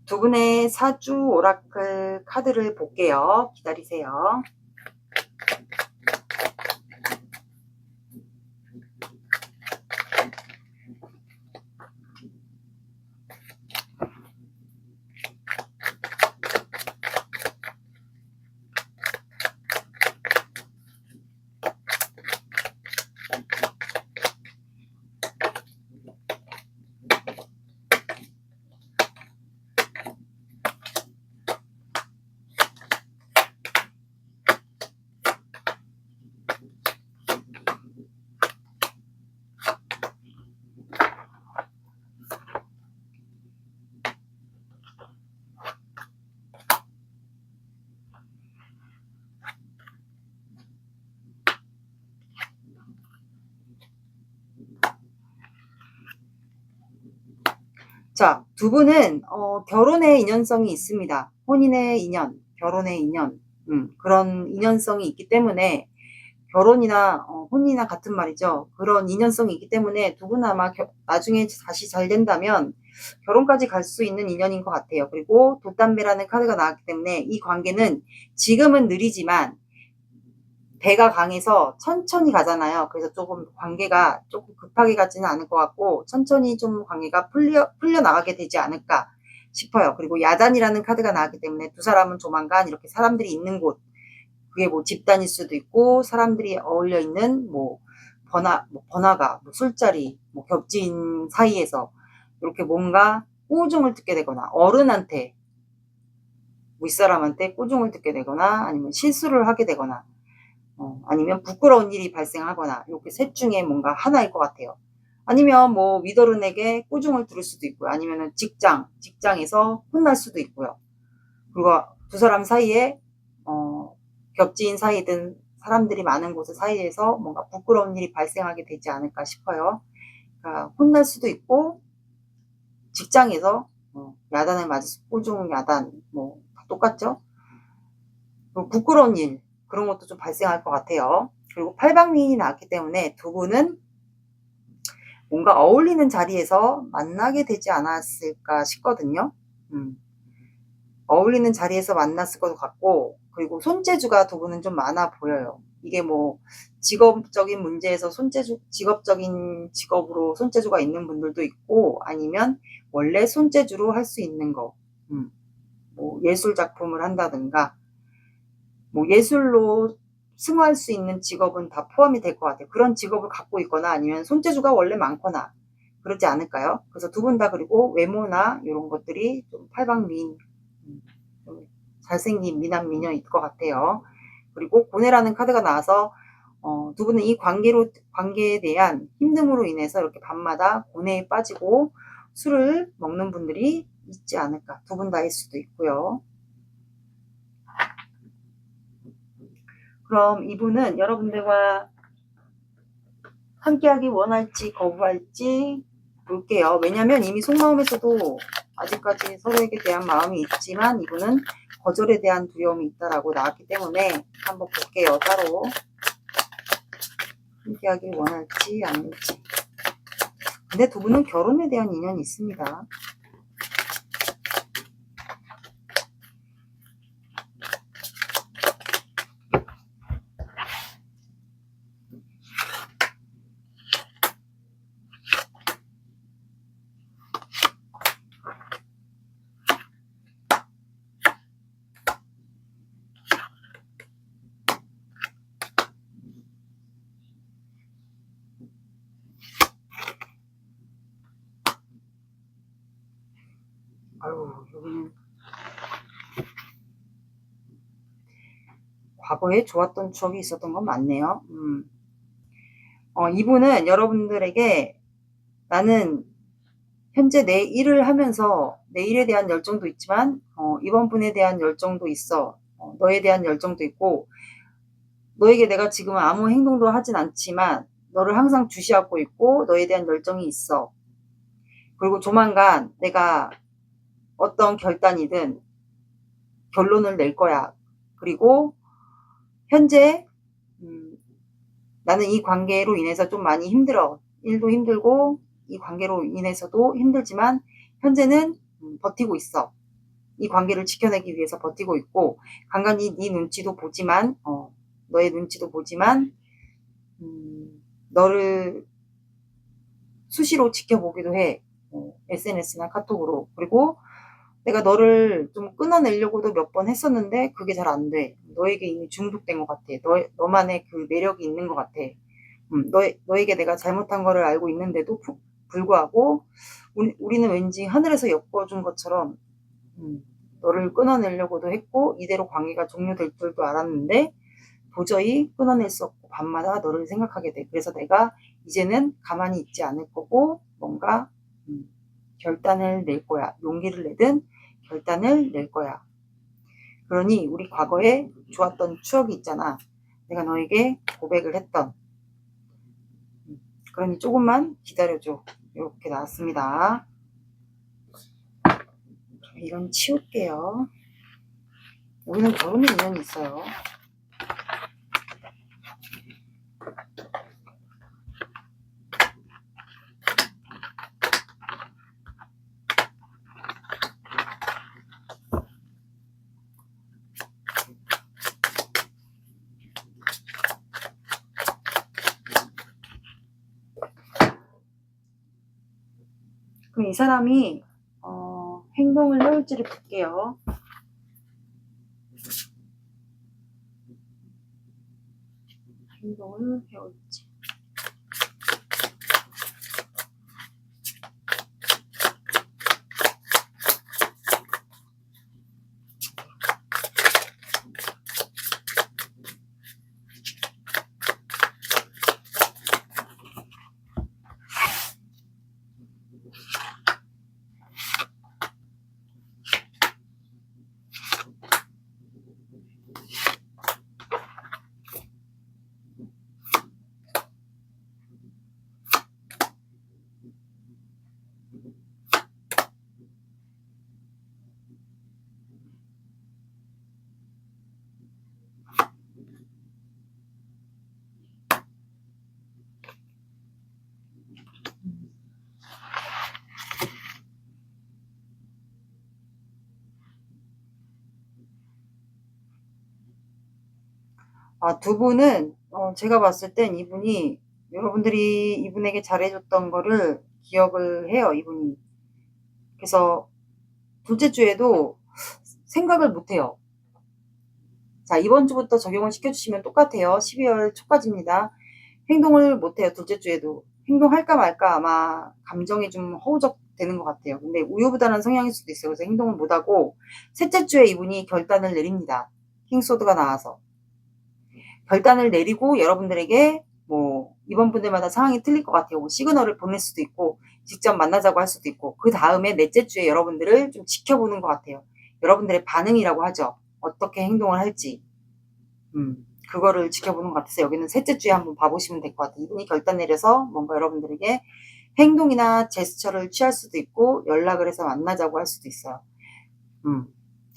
두 분의 사주 오라클 카드를 볼게요. 기다리세요. 자, 두 분은 결혼의 인연성이 있습니다. 혼인의 인연, 결혼의 인연, 그런 인연성이 있기 때문에, 결혼이나 혼인이나 같은 말이죠. 그런 인연성이 있기 때문에 두 분은 아마 나중에 다시 잘 된다면 결혼까지 갈 수 있는 인연인 것 같아요. 그리고 돛담배라는 카드가 나왔기 때문에 이 관계는 지금은 느리지만 배가 강해서 천천히 가잖아요. 그래서 조금 관계가 조금 급하게 가지는 않을 것 같고 천천히 좀 관계가 풀려나가게 되지 않을까 싶어요. 그리고 야단이라는 카드가 나왔기 때문에 두 사람은 조만간 이렇게 사람들이 있는 곳, 그게 뭐 집단일 수도 있고 사람들이 어울려 있는 뭐 번화가, 뭐 술자리, 뭐 겹친 사이에서 이렇게 뭔가 꾸중을 듣게 되거나 어른한테 윗사람한테 꾸중을 듣게 되거나 아니면 실수를 하게 되거나 아니면 부끄러운 일이 발생하거나 이렇게 셋 중에 뭔가 하나일 것 같아요. 아니면 뭐 윗어른에게 꾸중을 들을 수도 있고요. 아니면은 직장에서 혼날 수도 있고요. 그리고 두 사람 사이에 겹지인 사이든 사람들이 많은 곳 사이에서 뭔가 부끄러운 일이 발생하게 되지 않을까 싶어요. 그러니까 혼날 수도 있고 직장에서 야단을 맞아서 꾸중 야단 뭐 똑같죠. 부끄러운 일 그런 것도 좀 발생할 것 같아요. 그리고 팔방미인이 나왔기 때문에 두 분은 뭔가 어울리는 자리에서 만나게 되지 않았을까 싶거든요. 어울리는 자리에서 만났을 것 같고, 그리고 손재주가 두 분은 좀 많아 보여요. 이게 뭐 직업적인 문제에서 직업적인 직업으로 손재주가 있는 분들도 있고, 아니면 원래 손재주로 할 수 있는 거, 뭐 예술 작품을 한다든가, 뭐 예술로 승화할 수 있는 직업은 다 포함이 될 것 같아요. 그런 직업을 갖고 있거나 아니면 손재주가 원래 많거나 그러지 않을까요? 그래서 두 분 다 그리고 외모나 이런 것들이 좀 팔방미인, 좀 잘생긴 미남 미녀일 것 같아요. 그리고 고뇌라는 카드가 나와서 두 분은 이 관계에 대한 힘듦으로 인해서 이렇게 밤마다 고뇌에 빠지고 술을 먹는 분들이 있지 않을까. 두 분 다일 수도 있고요. 그럼 이분은 여러분들과 함께하기 원할지 거부할지 볼게요. 왜냐면 이미 속마음에서도 아직까지 서로에게 대한 마음이 있지만 이분은 거절에 대한 두려움이 있다라고 나왔기 때문에 한번 볼게요. 따로 함께하기 원할지 아닐지. 근데 두 분은 결혼에 대한 인연이 있습니다. 아유, 여기는 과거에 좋았던 추억이 있었던 건 맞네요. 이분은 여러분들에게 나는 현재 내 일을 하면서 내 일에 대한 열정도 있지만 이번 분에 대한 열정도 있어. 너에 대한 열정도 있고 너에게 내가 지금 아무 행동도 하진 않지만 너를 항상 주시하고 있고 너에 대한 열정이 있어. 그리고 조만간 내가 어떤 결단이든 결론을 낼 거야. 그리고 현재 나는 이 관계로 인해서 좀 많이 힘들어. 일도 힘들고 이 관계로 인해서도 힘들지만 현재는 버티고 있어. 이 관계를 지켜내기 위해서 버티고 있고 간간히 네 눈치도 보지만 너의 눈치도 보지만 너를 수시로 지켜보기도 해. SNS나 카톡으로. 그리고 내가 너를 좀 끊어내려고도 몇 번 했었는데 그게 잘 안 돼. 너에게 이미 중독된 것 같아. 너만의 그 매력이 있는 것 같아. 너에게 내가 잘못한 거를 알고 있는데도 불구하고 우리는 왠지 하늘에서 엮어준 것처럼 너를 끊어내려고도 했고 이대로 관계가 종료될 줄도 알았는데 도저히 끊어낼 수 없고 밤마다 너를 생각하게 돼. 그래서 내가 이제는 가만히 있지 않을 거고 뭔가 결단을 낼 거야. 용기를 내든 결단을 낼 거야. 그러니 우리 과거에 좋았던 추억이 있잖아. 내가 너에게 고백을 했던. 그러니 조금만 기다려줘. 이렇게 나왔습니다. 이건 치울게요. 우리는 결혼의 인연이 있어요. 그럼 이 사람이 행동을 해올지를 볼게요. 행동을 해올지. 두 분은 제가 봤을 땐 이분이 여러분들이 이분에게 잘해줬던 거를 기억을 해요, 이분이. 그래서 둘째 주에도 생각을 못 해요. 자, 이번 주부터 적용을 시켜주시면 똑같아요. 12월 초까지입니다. 행동을 못 해요, 둘째 주에도. 행동할까 말까 아마 감정이 좀 허우적되는 것 같아요. 근데 우유부단한 성향일 수도 있어요. 그래서 행동을 못 하고, 셋째 주에 이분이 결단을 내립니다. 킹소드가 나와서. 결단을 내리고 여러분들에게 뭐 이번 분들마다 상황이 틀릴 것 같아요. 뭐 시그널을 보낼 수도 있고 직접 만나자고 할 수도 있고 그 다음에 넷째 주에 여러분들을 좀 지켜보는 것 같아요. 여러분들의 반응이라고 하죠. 어떻게 행동을 할지 그거를 지켜보는 것 같아서 여기는 셋째 주에 한번 봐보시면 될 것 같아요. 이분이 결단 내려서 뭔가 여러분들에게 행동이나 제스처를 취할 수도 있고 연락을 해서 만나자고 할 수도 있어요.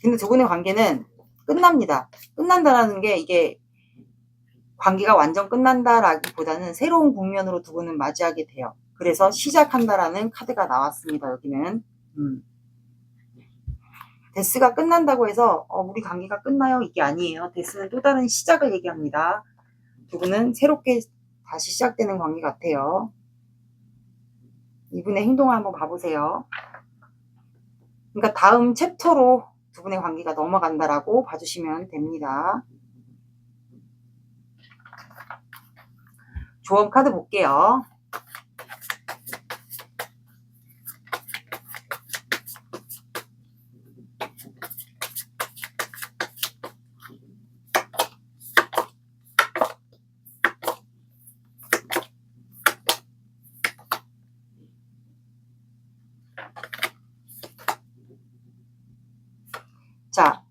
근데 두 분의 관계는 끝납니다. 끝난다라는 게 이게 관계가 완전 끝난다라기보다는 새로운 국면으로 두 분은 맞이하게 돼요. 그래서 시작한다라는 카드가 나왔습니다. 여기는 데스가 끝난다고 해서 우리 관계가 끝나요? 이게 아니에요. 데스는 또 다른 시작을 얘기합니다. 두 분은 새롭게 다시 시작되는 관계 같아요. 이분의 행동을 한번 봐보세요. 그러니까 다음 챕터로 두 분의 관계가 넘어간다라고 봐주시면 됩니다. 조언 카드 볼게요. 자,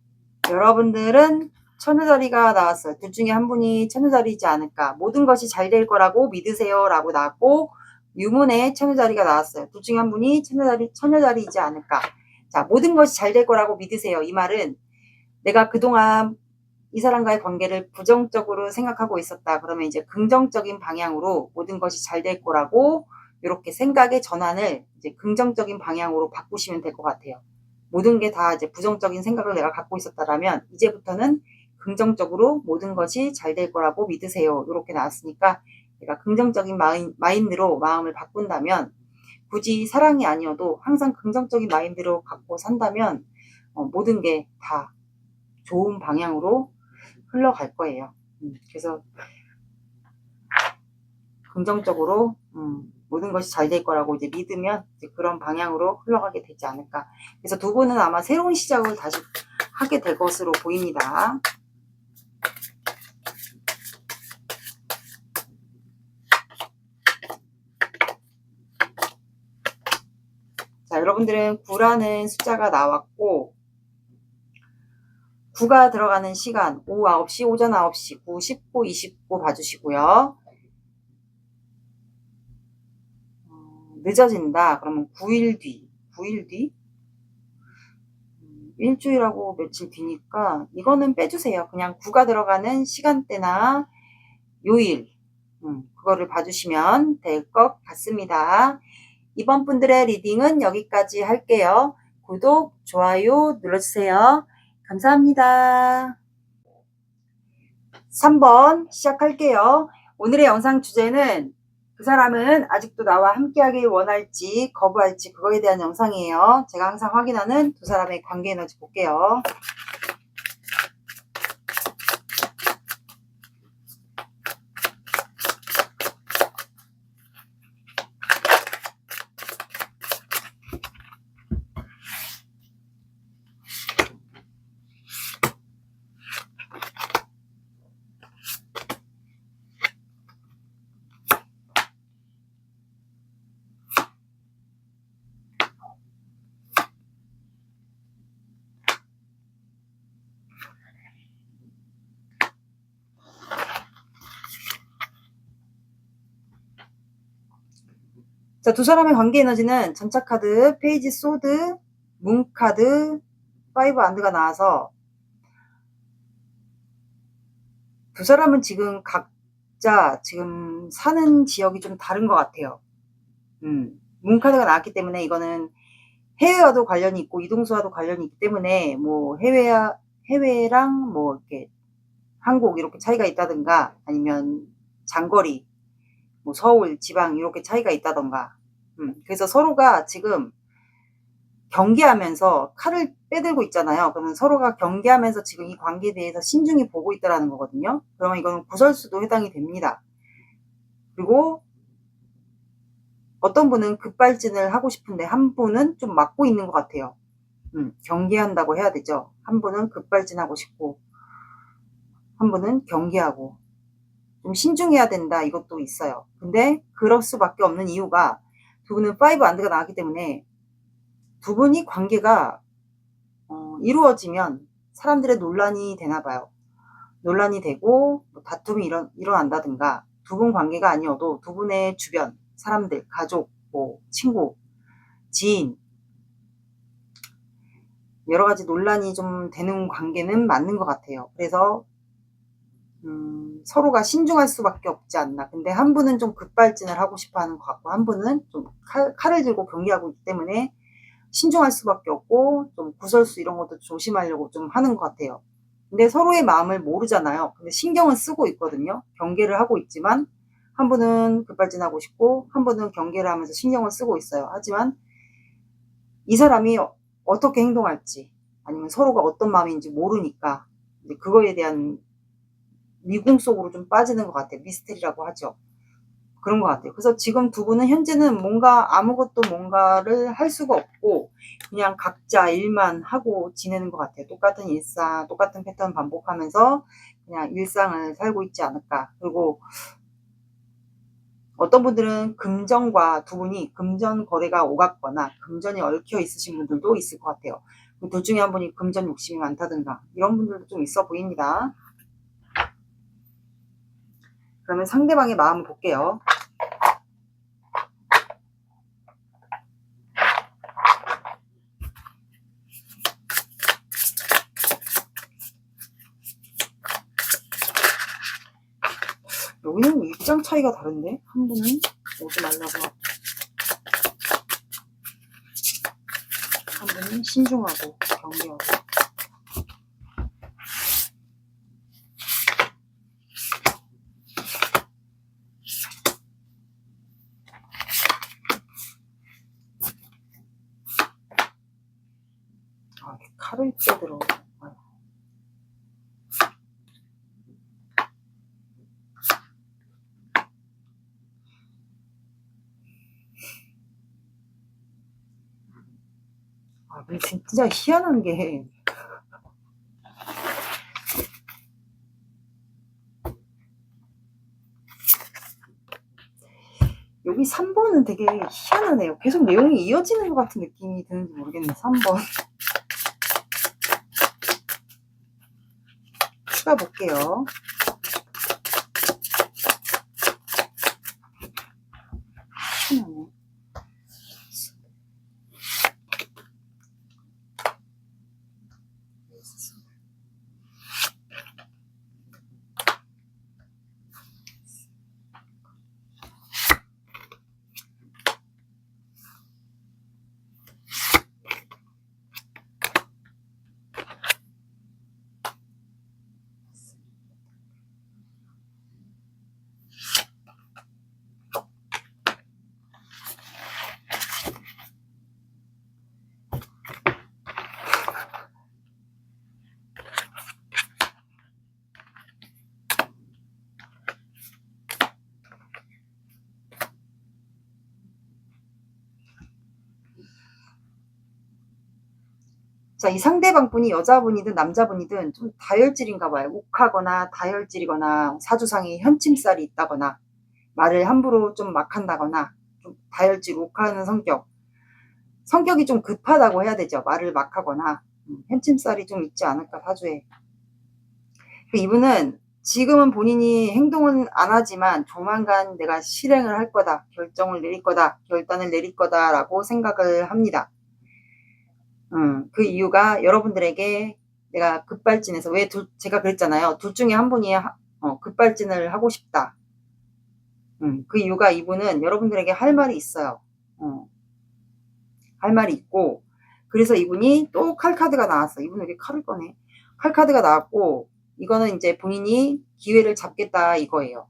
여러분들은 처녀자리가 나왔어요. 둘 중에 한 분이 처녀자리이지 않을까. 모든 것이 잘 될 거라고 믿으세요 라고 나왔고 유문에 처녀자리가 나왔어요. 둘 중에 한 분이 처녀자리이지 않을까. 자, 모든 것이 잘 될 거라고 믿으세요. 이 말은 내가 그동안 이 사람과의 관계를 부정적으로 생각하고 있었다. 그러면 이제 긍정적인 방향으로 모든 것이 잘 될 거라고 이렇게 생각의 전환을 이제 긍정적인 방향으로 바꾸시면 될 것 같아요. 모든 게 다 이제 부정적인 생각을 내가 갖고 있었다라면 이제부터는 긍정적으로 모든 것이 잘 될 거라고 믿으세요. 이렇게 나왔으니까 내가 긍정적인 마인드로 마음을 바꾼다면 굳이 사랑이 아니어도 항상 긍정적인 마인드로 갖고 산다면 모든 게 다 좋은 방향으로 흘러갈 거예요. 그래서 긍정적으로 모든 것이 잘 될 거라고 이제 믿으면 이제 그런 방향으로 흘러가게 되지 않을까. 그래서 두 분은 아마 새로운 시작을 다시 하게 될 것으로 보입니다. 자, 여러분들은 9라는 숫자가 나왔고 9가 들어가는 시간 오후 9시, 오전 9시, 9, 19, 29 봐주시고요. 늦어진다. 그러면 9일 뒤. 9일 뒤? 일주일하고 며칠 뒤니까 이거는 빼주세요. 그냥 9가 들어가는 시간대나 요일 그거를 봐주시면 될 것 같습니다. 이번 분들의 리딩은 여기까지 할게요. 구독, 좋아요 눌러주세요. 감사합니다. 3번 시작할게요. 오늘의 영상 주제는 그 사람은 아직도 나와 함께하길 원할지 거부할지 그거에 대한 영상이에요. 제가 항상 확인하는 두 사람의 관계 에너지 볼게요. 자, 두 사람의 관계 에너지는 전차 카드, 페이지 소드, 문 카드, 5 안드가 나와서 두 사람은 지금 각자 지금 사는 지역이 좀 다른 것 같아요. 문 카드가 나왔기 때문에 이거는 해외와도 관련이 있고 이동수와도 관련이 있기 때문에 뭐 해외랑 뭐 이렇게 한국 이렇게 차이가 있다든가, 아니면 장거리, 뭐 서울, 지방 이렇게 차이가 있다던가. 그래서 서로가 지금 경계하면서 칼을 빼들고 있잖아요. 그러면 서로가 경계하면서 지금 이 관계에 대해서 신중히 보고 있다라는 거거든요. 그러면 이거는 구설수도 해당이 됩니다. 그리고 어떤 분은 급발진을 하고 싶은데 한 분은 좀 막고 있는 것 같아요. 경계한다고 해야 되죠. 한 분은 급발진하고 싶고 한 분은 경계하고 좀 신중해야 된다, 이것도 있어요. 근데 그럴 수밖에 없는 이유가 두 분은 5 안드가 나왔기 때문에 두 분이 관계가 이루어지면 사람들의 논란이 되나 봐요. 논란이 되고 뭐 다툼이 일어난다든가, 두 분 관계가 아니어도 두 분의 주변 사람들, 가족, 뭐 친구, 지인, 여러 가지 논란이 좀 되는 관계는 맞는 것 같아요. 그래서 서로가 신중할 수밖에 없지 않나. 근데 한 분은 좀 급발진을 하고 싶어 하는 것 같고, 한 분은 좀 칼을 들고 경계하고 있기 때문에 신중할 수밖에 없고, 좀 구설수 이런 것도 조심하려고 좀 하는 것 같아요. 근데 서로의 마음을 모르잖아요. 근데 신경은 쓰고 있거든요. 경계를 하고 있지만 한 분은 급발진하고 싶고 한 분은 경계를 하면서 신경을 쓰고 있어요. 하지만 이 사람이 어떻게 행동할지, 아니면 서로가 어떤 마음인지 모르니까 이제 그거에 대한 미궁 속으로 좀 빠지는 것 같아요. 미스테리라고 하죠. 그런 것 같아요. 그래서 지금 두 분은 현재는 뭔가 아무것도 뭔가를 할 수가 없고 그냥 각자 일만 하고 지내는 것 같아요. 똑같은 일상, 똑같은 패턴 반복하면서 그냥 일상을 살고 있지 않을까. 그리고 어떤 분들은 금전과 두 분이 금전 거래가 오갔거나 금전이 얽혀 있으신 분들도 있을 것 같아요. 둘 중에 한 분이 금전 욕심이 많다든가 이런 분들도 좀 있어 보입니다. 그러면 상대방의 마음을 볼게요. 여기는 입장 차이가 다른데? 한 분은 오지 말라고, 한 분은 신중하고 경계하고. 칼을 빼들어. 근데 진짜 희한한 게 여기 3번은 되게 희한하네요. 계속 내용이 이어지는 것 같은 느낌이 드는지 모르겠네. 3번 추가 볼게요. 희한하네. 자, 이 상대방 분이 여자분이든 남자분이든 좀 다혈질인가 봐요. 욱하거나 다혈질이거나 사주상에 현침살이 있다거나 말을 함부로 좀 막 한다거나 좀 다혈질 욱하는 성격이 좀 급하다고 해야 되죠. 말을 막 하거나 현침살이 좀 있지 않을까, 사주에. 이분은 지금은 본인이 행동은 안 하지만 조만간 내가 실행을 할 거다, 결정을 내릴 거다, 결단을 내릴 거다라고 생각을 합니다. 그 이유가 여러분들에게 내가 급발진해서, 제가 그랬잖아요. 둘 중에 한 분이 급발진을 하고 싶다. 그 이유가 이분은 여러분들에게 할 말이 있어요. 할 말이 있고, 그래서 이분이 또 칼 카드가 나왔어. 이분은 왜 칼을 꺼내? 칼 카드가 나왔고, 이거는 이제 본인이 기회를 잡겠다 이거예요.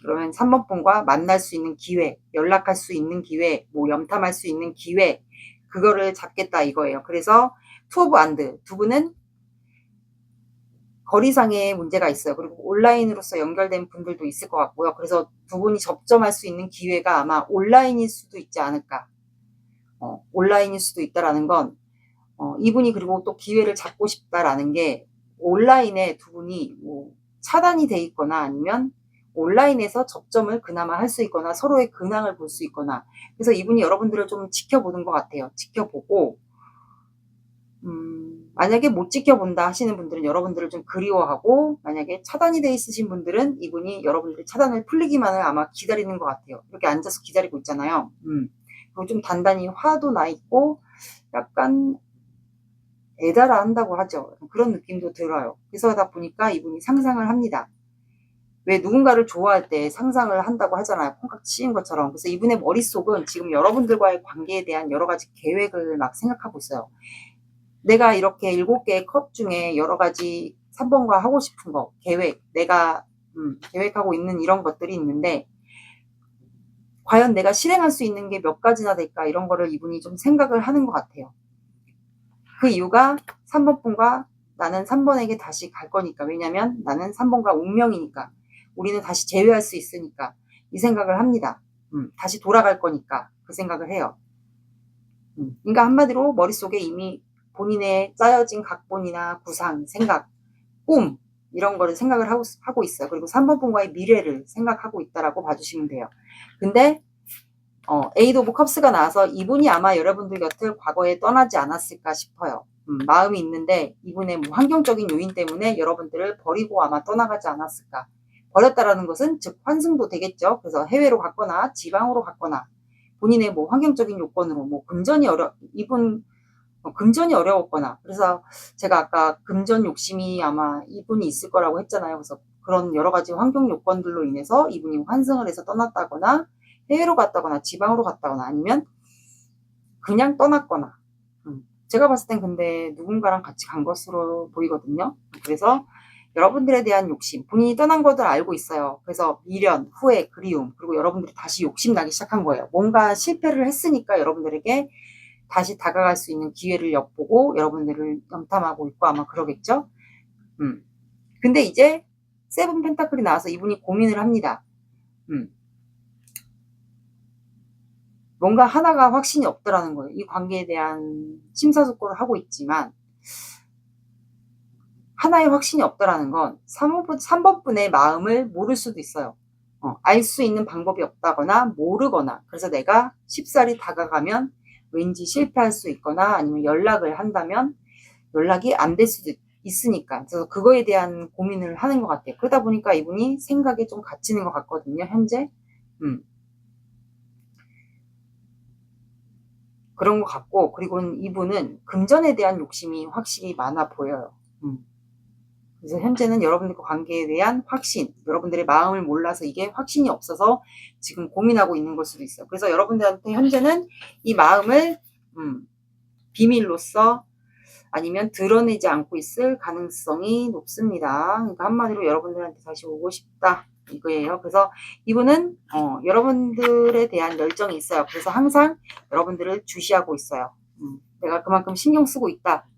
그러면 3번 분과 만날 수 있는 기회, 연락할 수 있는 기회, 뭐 염탐할 수 있는 기회, 그거를 잡겠다 이거예요. 그래서 투 오브 안드, 두 분은 거리상의 문제가 있어요. 그리고 온라인으로서 연결된 분들도 있을 것 같고요. 그래서 두 분이 접점할 수 있는 기회가 아마 온라인일 수도 있지 않을까. 온라인일 수도 있다라는 건 이분이 그리고 또 기회를 잡고 싶다라는 게 온라인에 두 분이 뭐 차단이 돼 있거나 아니면 온라인에서 접점을 그나마 할 수 있거나 서로의 근황을 볼 수 있거나, 그래서 이분이 여러분들을 좀 지켜보는 것 같아요. 지켜보고 만약에 못 지켜본다 하시는 분들은 여러분들을 좀 그리워하고, 만약에 차단이 돼 있으신 분들은 이분이 여러분들의 차단을 풀리기만을 아마 기다리는 것 같아요. 이렇게 앉아서 기다리고 있잖아요. 그리고 좀 단단히 화도 나 있고 약간 애달아 한다고 하죠. 그런 느낌도 들어요. 그래서 하다 보니까 이분이 상상을 합니다. 왜 누군가를 좋아할 때 상상을 한다고 하잖아요. 콩깍 치인 것처럼. 그래서 이분의 머릿속은 지금 여러분들과의 관계에 대한 여러 가지 계획을 막 생각하고 있어요. 내가 이렇게 7개의 컵 중에 여러 가지 3번과 하고 싶은 거, 계획, 내가 계획하고 있는 이런 것들이 있는데 과연 내가 실행할 수 있는 게 몇 가지나 될까, 이런 거를 이분이 좀 생각을 하는 것 같아요. 그 이유가 3번 분과 나는 3번에게 다시 갈 거니까. 왜냐면 나는 3번과 운명이니까. 우리는 다시 재회할 수 있으니까 이 생각을 합니다. 다시 돌아갈 거니까 그 생각을 해요. 그러니까 한마디로 머릿속에 이미 본인의 짜여진 각본이나 구상, 생각, 꿈, 이런 거를 생각을 하고 있어요. 그리고 3번 분과의 미래를 생각하고 있다라고 봐주시면 돼요. 근데 에이드 오브 컵스가 나와서 이분이 아마 여러분들 곁을 과거에 떠나지 않았을까 싶어요. 마음이 있는데 이분의 뭐 환경적인 요인 때문에 여러분들을 버리고 아마 떠나가지 않았을까. 버렸다라는 것은 즉 환승도 되겠죠. 그래서 해외로 갔거나 지방으로 갔거나 본인의 뭐 환경적인 요건으로 뭐 금전이 어려웠거나. 그래서 제가 아까 금전 욕심이 아마 이분이 있을 거라고 했잖아요. 그래서 그런 여러 가지 환경 요건들로 인해서 이분이 환승을 해서 떠났다거나 해외로 갔다거나 지방으로 갔다거나 아니면 그냥 떠났거나. 제가 봤을 땐 근데 누군가랑 같이 간 것으로 보이거든요. 그래서 여러분들에 대한 욕심, 본인이 떠난 것을 알고 있어요. 그래서 미련, 후회, 그리움, 그리고 여러분들이 다시 욕심나기 시작한 거예요. 뭔가 실패를 했으니까 여러분들에게 다시 다가갈 수 있는 기회를 엿보고 여러분들을 염탐하고 있고 아마 그러겠죠. 근데 이제 세븐 펜타클이 나와서 이분이 고민을 합니다. 뭔가 하나가 확신이 없더라는 거예요. 이 관계에 대한 심사숙고를 하고 있지만 하나의 확신이 없더라는 건 3번 분의 마음을 모를 수도 있어요. 알 수 있는 방법이 없다거나 모르거나, 그래서 내가 쉽사리 다가가면 왠지 실패할 수 있거나 아니면 연락을 한다면 연락이 안 될 수도 있으니까. 그래서 그거에 대한 고민을 하는 것 같아요. 그러다 보니까 이분이 생각에 좀 갇히는 것 같거든요, 현재. 그런 것 같고, 그리고 이분은 금전에 대한 욕심이 확실히 많아 보여요. 그래서 현재는 여러분들과 관계에 대한 확신, 여러분들의 마음을 몰라서 이게 확신이 없어서 지금 고민하고 있는 걸 수도 있어요. 그래서 여러분들한테 현재는 이 마음을 비밀로써 아니면 드러내지 않고 있을 가능성이 높습니다. 그러니까 한마디로 여러분들한테 다시 오고 싶다 이거예요. 그래서 이분은 여러분들에 대한 열정이 있어요. 그래서 항상 여러분들을 주시하고 있어요. 내가 그만큼 신경 쓰고 있다.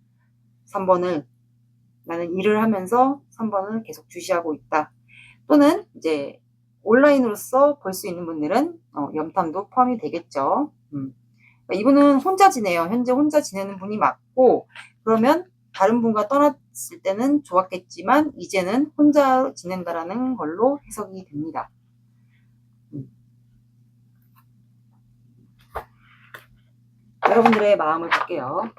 3번을 나는 일을 하면서 3번을 계속 주시하고 있다. 또는 이제 온라인으로서 볼 수 있는 분들은 염탐도 포함이 되겠죠. 이분은 혼자 지내요. 현재 혼자 지내는 분이 맞고, 그러면 다른 분과 떠났을 때는 좋았겠지만 이제는 혼자 지낸다라는 걸로 해석이 됩니다. 여러분들의 마음을 볼게요.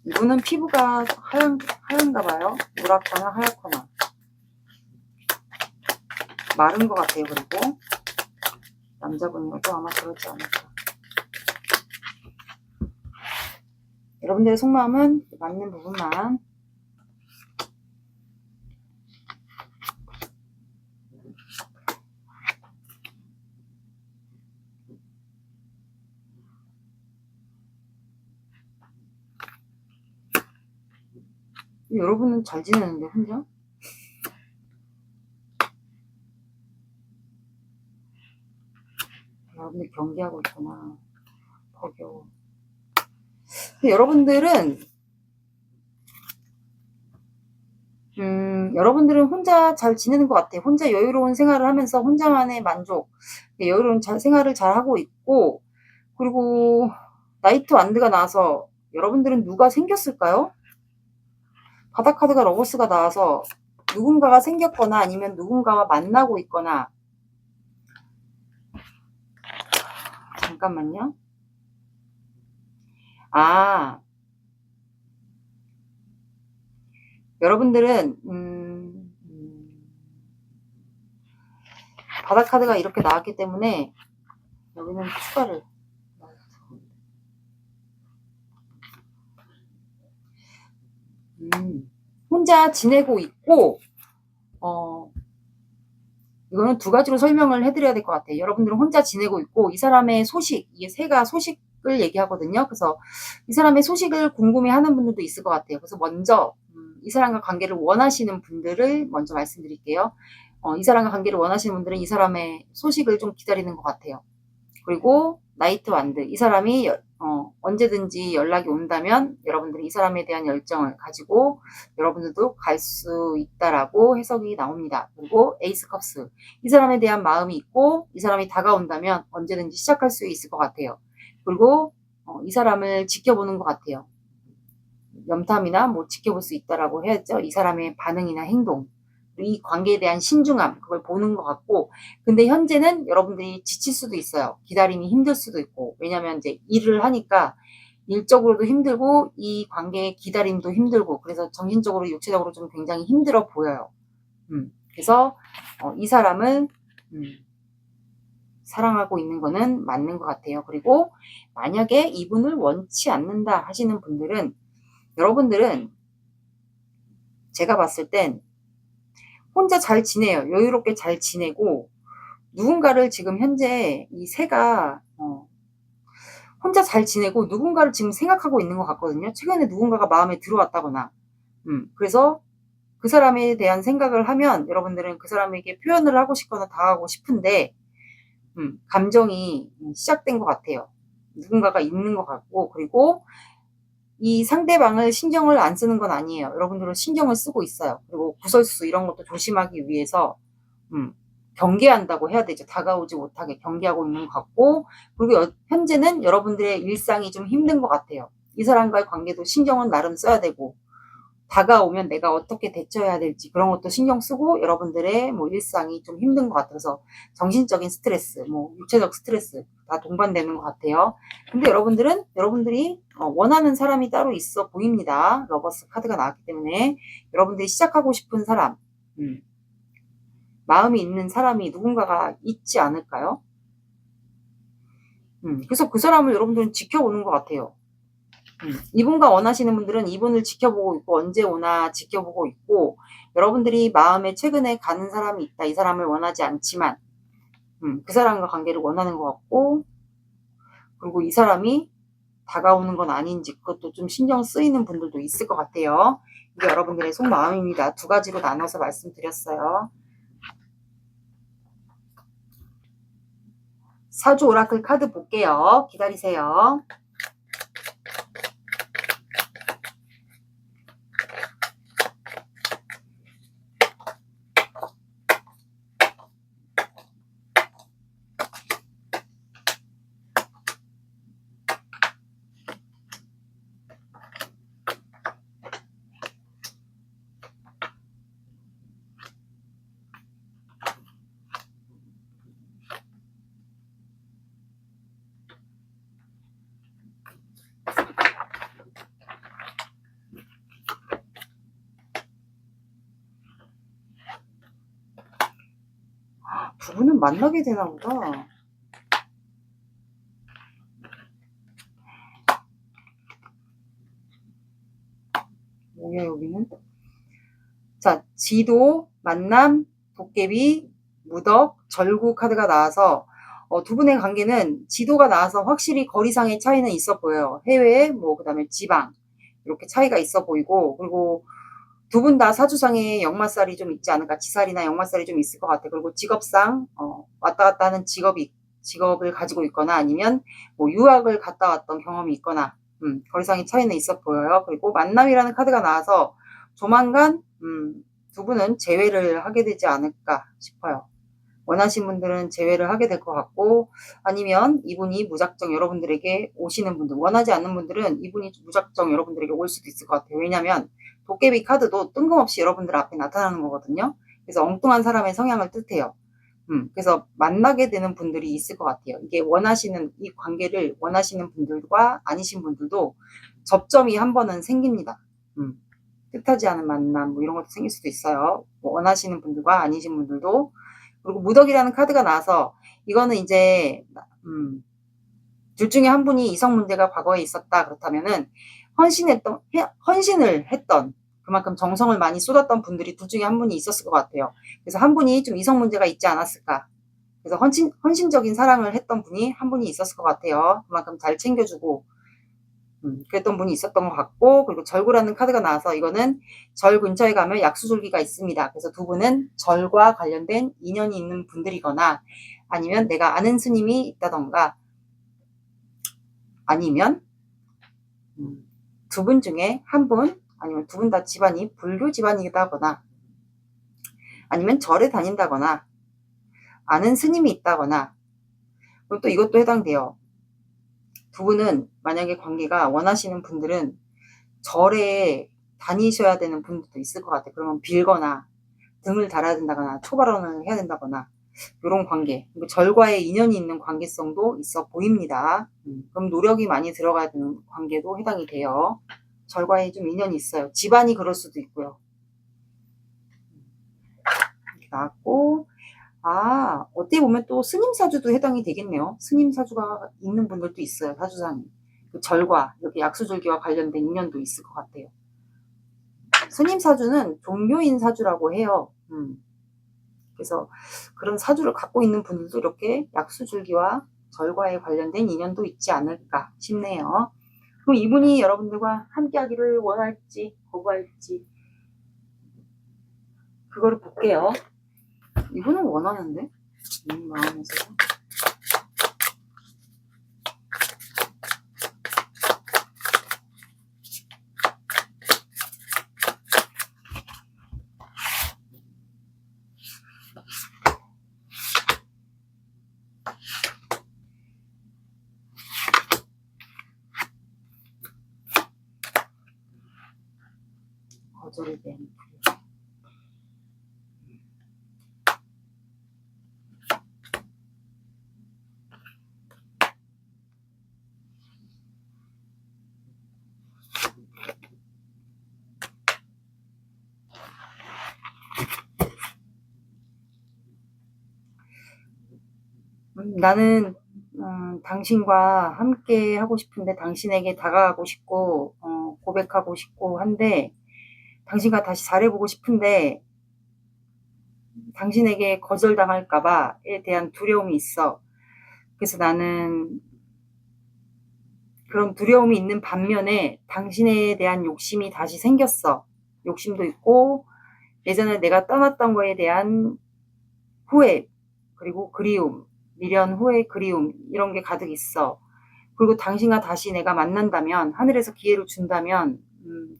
이분은 피부가 하얀가 봐요. 노랗거나 하얗거나 마른 것 같아요. 그리고 남자분이어도 아마 그렇지 않을까. 여러분들의 속마음은 맞는 부분만. 여러분은 잘 지내는데 혼자? 여러분들 경계하고 있구나. 버겨워. 여러분들은 여러분들은 혼자 잘 지내는 것 같아요. 혼자 여유로운 생활을 하면서 혼자만의 만족, 여유로운 생활을 잘 하고 있고, 그리고 나이트 완드가 나와서 여러분들은 누가 생겼을까요? 바닥카드가 러버스가 나와서 누군가가 생겼거나 아니면 누군가와 만나고 있거나. 잠깐만요. 여러분들은 바닥카드가 이렇게 나왔기 때문에 여기는 추가를 혼자 지내고 있고, 이거는 두 가지로 설명을 해드려야 될 것 같아요. 여러분들은 혼자 지내고 있고, 이 사람의 소식, 이게 새가 소식을 얘기하거든요. 그래서 이 사람의 소식을 궁금해하는 분들도 있을 것 같아요. 그래서 먼저 이 사람과 관계를 원하시는 분들을 먼저 말씀드릴게요. 이 사람과 관계를 원하시는 분들은 이 사람의 소식을 좀 기다리는 것 같아요. 그리고 나이트 완드, 이 사람이 언제든지 연락이 온다면 여러분들이 이 사람에 대한 열정을 가지고 여러분들도 갈 수 있다라고 해석이 나옵니다. 그리고 에이스 컵스, 이 사람에 대한 마음이 있고 이 사람이 다가온다면 언제든지 시작할 수 있을 것 같아요. 그리고 이 사람을 지켜보는 것 같아요. 염탐이나 뭐 지켜볼 수 있다라고 해야죠. 이 사람의 반응이나 행동, 이 관계에 대한 신중함, 그걸 보는 것 같고, 근데 현재는 여러분들이 지칠 수도 있어요. 기다림이 힘들 수도 있고, 왜냐면 이제 일을 하니까 일적으로도 힘들고 이 관계의 기다림도 힘들고, 그래서 정신적으로 육체적으로 좀 굉장히 힘들어 보여요. 그래서 이 사람을 사랑하고 있는 거는 맞는 것 같아요. 그리고 만약에 이분을 원치 않는다 하시는 분들은, 여러분들은 제가 봤을 땐 혼자 잘 지내요. 여유롭게 잘 지내고, 누군가를 지금 현재 이 새가 혼자 잘 지내고 누군가를 지금 생각하고 있는 것 같거든요. 최근에 누군가가 마음에 들어왔다거나. 그래서 그 사람에 대한 생각을 하면 여러분들은 그 사람에게 표현을 하고 싶거나 다가가고 싶은데 감정이 시작된 것 같아요. 누군가가 있는 것 같고, 그리고 이 상대방을 신경을 안 쓰는 건 아니에요. 여러분들은 신경을 쓰고 있어요. 그리고 구설수 이런 것도 조심하기 위해서 경계한다고 해야 되죠. 다가오지 못하게 경계하고 있는 것 같고, 그리고 현재는 여러분들의 일상이 좀 힘든 것 같아요. 이 사람과의 관계도 신경은 나름 써야 되고, 다가오면 내가 어떻게 대처해야 될지 그런 것도 신경 쓰고, 여러분들의 뭐 일상이 좀 힘든 것 같아서 정신적인 스트레스, 뭐 육체적 스트레스 다 동반되는 것 같아요. 근데 여러분들이 원하는 사람이 따로 있어 보입니다. 러버스 카드가 나왔기 때문에 여러분들이 시작하고 싶은 사람, 마음이 있는 사람이 누군가가 있지 않을까요? 그래서 그 사람을 여러분들은 지켜보는 것 같아요. 이분과 원하시는 분들은 이분을 지켜보고 있고, 언제 오나 지켜보고 있고, 여러분들이 마음에 최근에 가는 사람이 있다. 이 사람을 원하지 않지만 그 사람과 관계를 원하는 것 같고, 그리고 이 사람이 다가오는 건 아닌지 그것도 좀 신경 쓰이는 분들도 있을 것 같아요. 이게 여러분들의 속마음입니다. 두 가지로 나눠서 말씀드렸어요. 사주 오라클 카드 볼게요. 기다리세요. 두 분은 만나게 되나 보다. 뭐야 여기는? 자, 지도, 만남, 도깨비, 무덕, 절구 카드가 나와서 두 분의 관계는 지도가 나와서 확실히 거리상의 차이는 있어 보여요. 해외, 뭐 그다음에 지방 이렇게 차이가 있어 보이고, 그리고 두 분 다 사주상에 역마살이 좀 있지 않을까. 지살이나 역마살이 좀 있을 것 같아. 그리고 직업상 왔다 갔다 하는 직업을 가지고 있거나 아니면 뭐 유학을 갔다 왔던 경험이 있거나 거리상의 차이는 있어 보여요. 그리고 만남이라는 카드가 나와서 조만간 두 분은 재회를 하게 되지 않을까 싶어요. 원하신 분들은 재회를 하게 될 것 같고, 아니면 이분이 무작정 여러분들에게 오시는 분들, 원하지 않는 분들은 이분이 무작정 여러분들에게 올 수도 있을 것 같아요. 왜냐면 도깨비 카드도 뜬금없이 여러분들 앞에 나타나는 거거든요. 그래서 엉뚱한 사람의 성향을 뜻해요. 그래서 만나게 되는 분들이 있을 것 같아요. 이게 원하시는, 이 관계를 원하시는 분들과 아니신 분들도 접점이 한 번은 생깁니다. 뜻하지 않은 만남, 뭐 이런 것도 생길 수도 있어요. 뭐 원하시는 분들과 아니신 분들도. 그리고 무덕이라는 카드가 나와서 이거는 이제 둘 중에 한 분이 이성 문제가 과거에 있었다. 그렇다면은 헌신을 했던, 그만큼 정성을 많이 쏟았던 분들이 둘 중에 한 분이 있었을 것 같아요. 그래서 한 분이 좀 이성 문제가 있지 않았을까. 그래서 헌신적인 사랑을 했던 분이 한 분이 있었을 것 같아요. 그만큼 잘 챙겨주고 그랬던 분이 있었던 것 같고, 그리고 절구라는 카드가 나와서 이거는 절 근처에 가면 약수줄기가 있습니다. 그래서 두 분은 절과 관련된 인연이 있는 분들이거나 아니면 내가 아는 스님이 있다던가 아니면 두 분 중에 한 분 아니면 두 분 다 집안이 불교 집안이다거나 아니면 절에 다닌다거나 아는 스님이 있다거나, 그리고 또 이것도 해당돼요. 두 분은 만약에 관계가 원하시는 분들은 절에 다니셔야 되는 분들도 있을 것 같아요. 그러면 빌거나 등을 달아야 된다거나 초발언을 해야 된다거나 이런 관계, 그리고 절과의 인연이 있는 관계성도 있어 보입니다. 그럼 노력이 많이 들어가야 되는 관계도 해당이 돼요. 절과의 좀 인연이 있어요. 집안이 그럴 수도 있고요. 이렇게 나왔고, 어떻게 보면 또 스님 사주도 해당이 되겠네요. 스님 사주가 있는 분들도 있어요. 사주상에. 그 절과 이렇게 약수절기와 관련된 인연도 있을 것 같아요. 스님 사주는 종교인 사주라고 해요. 그래서 그런 사주를 갖고 있는 분들도 이렇게 약수줄기와 절과에 관련된 인연도 있지 않을까 싶네요. 그럼 이분이 여러분들과 함께 하기를 원할지 거부할지 그거를 볼게요. 이분은 원하는데 마음에서. 거절에 대한 나는 당신과 함께 하고 싶은데 당신에게 다가가고 싶고 고백하고 싶고 한데 당신과 다시 잘해보고 싶은데 당신에게 거절당할까봐에 대한 두려움이 있어. 그래서 나는 그런 두려움이 있는 반면에 당신에 대한 욕심이 다시 생겼어. 욕심도 있고 예전에 내가 떠났던 거에 대한 후회, 그리고 그리움, 미련, 후회, 그리움 이런 게 가득 있어. 그리고 당신과 다시 내가 만난다면, 하늘에서 기회를 준다면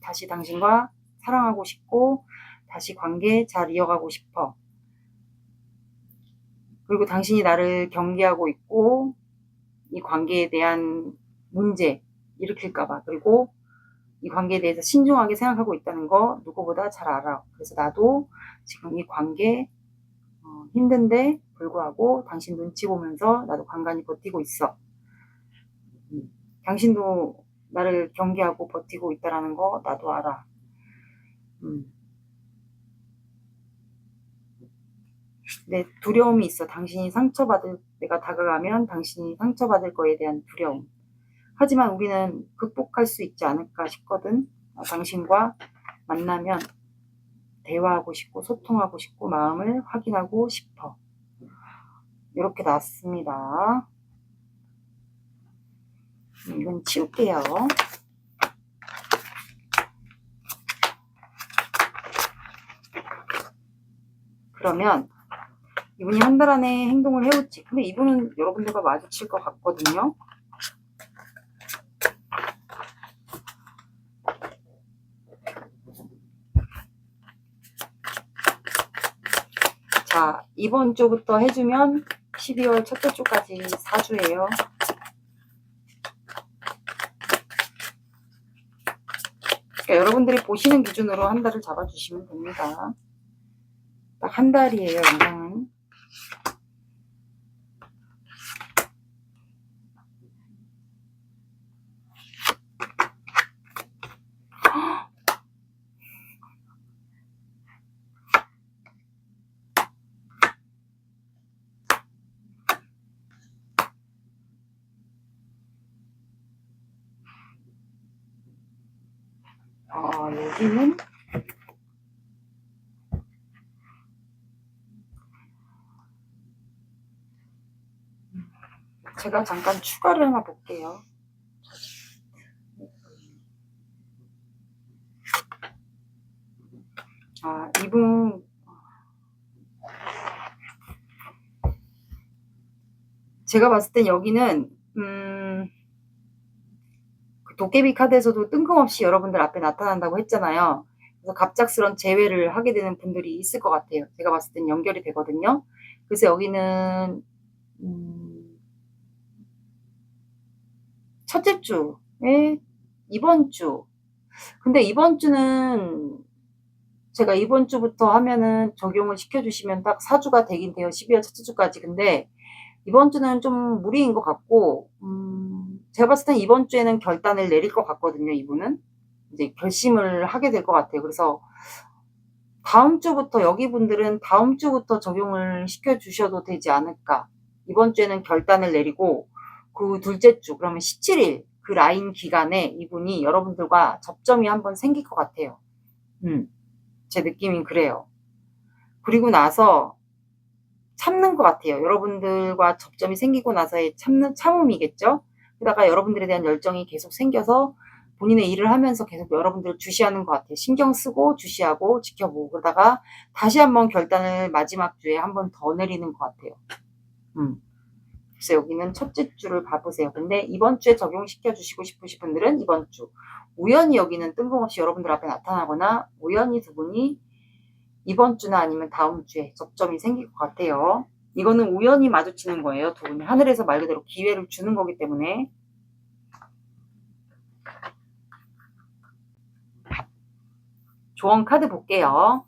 다시 당신과 사랑하고 싶고 다시 관계 잘 이어가고 싶어. 그리고 당신이 나를 경계하고 있고 이 관계에 대한 문제 일으킬까봐, 그리고 이 관계에 대해서 신중하게 생각하고 있다는 거 누구보다 잘 알아. 그래서 나도 지금 이 관계 힘든데 불구하고 당신 눈치 보면서 나도 간간히 버티고 있어. 당신도 나를 경계하고 버티고 있다는 거 나도 알아. 근데 두려움이 있어. 내가 다가가면 당신이 상처받을 거에 대한 두려움. 하지만 우리는 극복할 수 있지 않을까 싶거든. 당신과 만나면 대화하고 싶고 소통하고 싶고 마음을 확인하고 싶어. 이렇게 나왔습니다. 이건 치울게요. 그러면 이분이 한 달 안에 행동을 해올지. 근데 이분은 여러분들과 마주칠 것 같거든요. 자, 이번 주부터 해주면 12월 첫째 주까지 4주예요. 그러니까 여러분들이 보시는 기준으로 한 달을 잡아주시면 됩니다. 딱 한 달이에요, 영상은. 여기는 제가 잠깐 추가를 하나 볼게요. 이분 제가 봤을 땐 여기는 그 도깨비 카드에서도 뜬금없이 여러분들 앞에 나타난다고 했잖아요. 그래서 갑작스런 재회를 하게 되는 분들이 있을 것 같아요. 제가 봤을 땐 연결이 되거든요. 그래서 여기는 첫째 주에 이번 주. 근데 이번 주는 제가 이번 주부터 하면은 적용을 시켜주시면 딱 4주가 되긴 돼요. 12월 첫째 주까지. 근데 이번 주는 좀 무리인 것 같고, 제가 봤을 땐 이번 주에는 결단을 내릴 것 같거든요. 이분은 이제 결심을 하게 될 것 같아요. 그래서 다음 주부터, 여기 분들은 다음 주부터 적용을 시켜주셔도 되지 않을까. 이번 주에는 결단을 내리고 그 둘째 주, 그러면 17일 그 라인 기간에 이분이 여러분들과 접점이 한번 생길 것 같아요. 제 느낌은 그래요. 그리고 나서 참는 것 같아요. 여러분들과 접점이 생기고 나서의 참음이겠죠. 그러다가 여러분들에 대한 열정이 계속 생겨서 본인의 일을 하면서 계속 여러분들을 주시하는 것 같아요. 신경 쓰고 주시하고 지켜보고 그러다가 다시 한번 결단을 마지막 주에 한번 더 내리는 것 같아요. 그래서 여기는 첫째 주를 봐보세요. 근데 이번 주에 적용시켜 주시고 싶으신 분들은 이번 주, 우연히 여기는 뜬금없이 여러분들 앞에 나타나거나 우연히 두 분이 이번 주나 아니면 다음 주에 접점이 생길 것 같아요. 이거는 우연히 마주치는 거예요. 두 분이 하늘에서 말 그대로 기회를 주는 거기 때문에. 조언 카드 볼게요.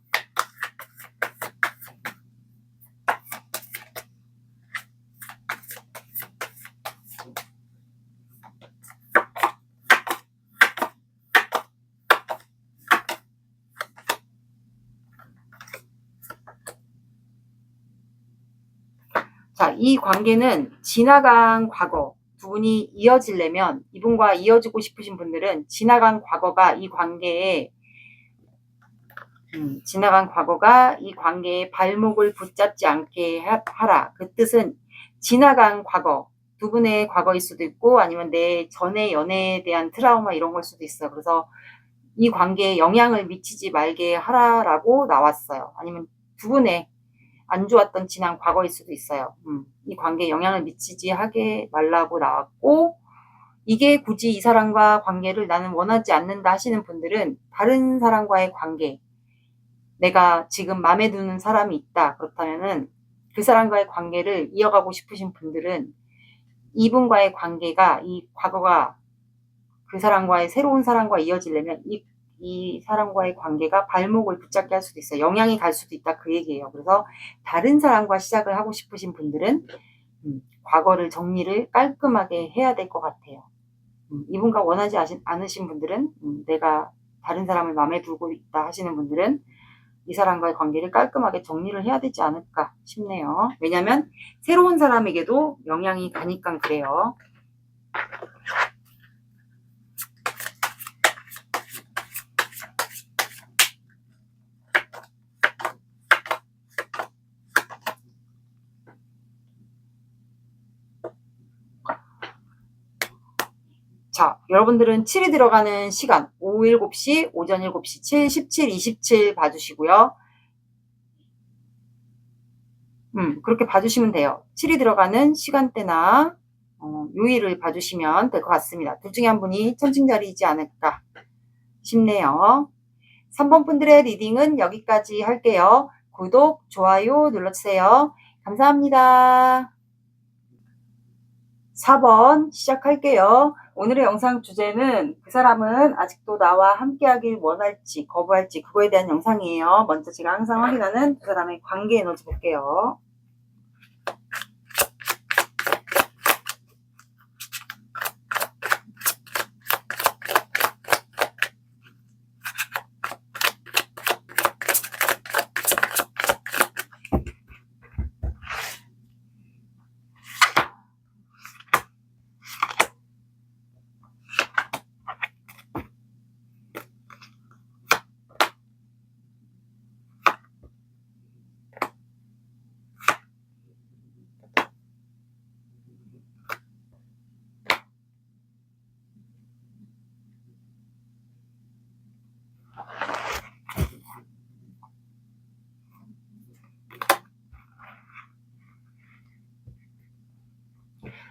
자, 이 관계는 지나간 과거, 두 분이 이어지려면, 이분과 이어지고 싶으신 분들은 지나간 과거가 이 관계에 발목을 붙잡지 않게 하라. 그 뜻은 지나간 과거, 두 분의 과거일 수도 있고 아니면 내 전의 연애에 대한 트라우마 이런 걸 수도 있어요. 그래서 이 관계에 영향을 미치지 말게 하라라고 나왔어요. 아니면 두 분의 안 좋았던 지난 과거일 수도 있어요. 이 관계에 영향을 미치지 하게 말라고 나왔고, 이게 굳이 이 사람과 관계를 나는 원하지 않는다 하시는 분들은 다른 사람과의 관계, 내가 지금 마음에 드는 사람이 있다. 그렇다면은 그 사람과의 관계를 이어가고 싶으신 분들은 이분과의 관계가, 이 과거가 그 사람과의 새로운 사람과 이어지려면 이 사람과의 관계가 발목을 붙잡게 할 수도 있어요. 영향이 갈 수도 있다. 그 얘기예요. 그래서 다른 사람과 시작을 하고 싶으신 분들은 과거를 정리를 깔끔하게 해야 될 것 같아요. 이분과 원하지 않으신 분들은 내가 다른 사람을 마음에 두고 있다 하시는 분들은 이 사람과의 관계를 깔끔하게 정리를 해야 되지 않을까 싶네요. 왜냐하면 새로운 사람에게도 영향이 가니까 그래요. 자, 여러분들은 7이 들어가는 시간 오후 7시, 오전 7시, 7, 17, 27 봐주시고요. 그렇게 봐주시면 돼요. 7이 들어가는 시간대나 요일을 봐주시면 될 것 같습니다. 둘 중에 한 분이 천칭자리이지 않을까 싶네요. 3번 분들의 리딩은 여기까지 할게요. 구독, 좋아요 눌러주세요. 감사합니다. 4번 시작할게요. 오늘의 영상 주제는 그 사람은 아직도 나와 함께하길 원할지 거부할지 그거에 대한 영상이에요. 먼저 제가 항상 확인하는 그 사람의 관계 에너지 볼게요.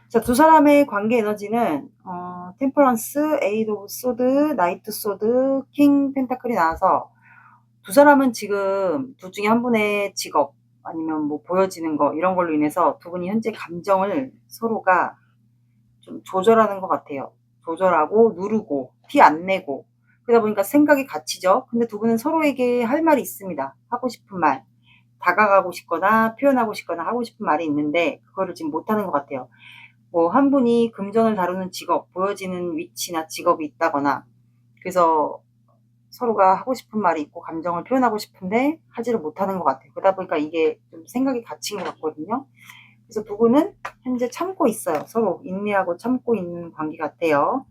자, 두 사람의 관계 에너지는 템퍼런스, 에이드 오브 소드, 나이트 소드, 킹 펜타클이 나와서 두 사람은 지금 둘 중에 한 분의 직업 아니면 뭐 보여지는 거 이런 걸로 인해서 두 분이 현재 감정을 서로가 좀 조절하는 것 같아요. 조절하고 누르고 티 안 내고 그러다 보니까 생각이 갇히죠. 근데 두 분은 서로에게 할 말이 있습니다. 하고 싶은 말, 다가가고 싶거나 표현하고 싶거나 하고 싶은 말이 있는데 그거를 지금 못하는 것 같아요. 뭐 한 분이 금전을 다루는 직업, 보여지는 위치나 직업이 있다거나 그래서 서로가 하고 싶은 말이 있고 감정을 표현하고 싶은데 하지를 못하는 것 같아요. 그러다 보니까 이게 좀 생각이 갇힌 것 같거든요. 그래서 두 분은 현재 참고 있어요. 서로 인내하고 참고 있는 관계 같아요.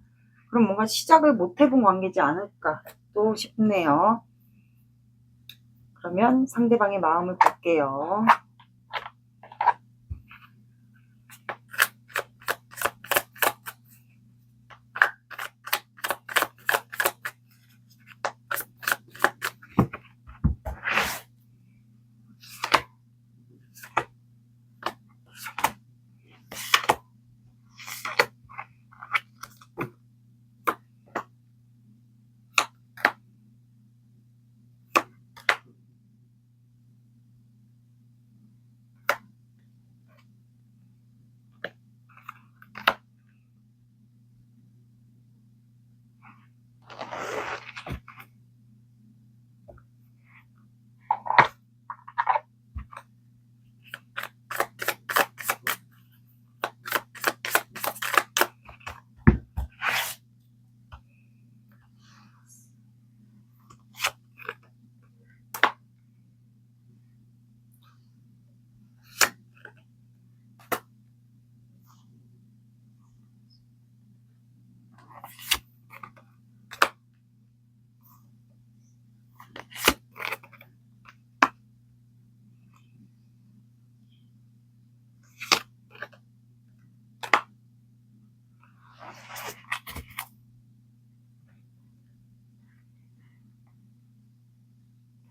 그럼 뭔가 시작을 못 해본 관계지 않을까 또 싶네요. 그러면 상대방의 마음을 볼게요.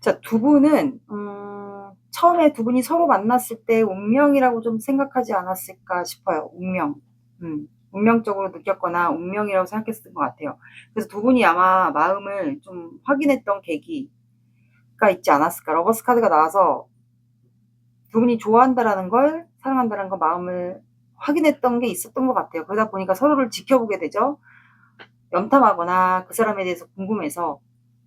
자, 두 분은 처음에 두 분이 서로 만났을 때 운명이라고 좀 생각하지 않았을까 싶어요. 운명. 운명적으로 느꼈거나 운명이라고 생각했을 것 같아요. 그래서 두 분이 아마 마음을 좀 확인했던 계기가 있지 않았을까. 러버스 카드가 나와서 두 분이 좋아한다라는 걸, 사랑한다라는 걸 마음을 확인했던 게 있었던 것 같아요. 그러다 보니까 서로를 지켜보게 되죠. 염탐하거나 그 사람에 대해서 궁금해서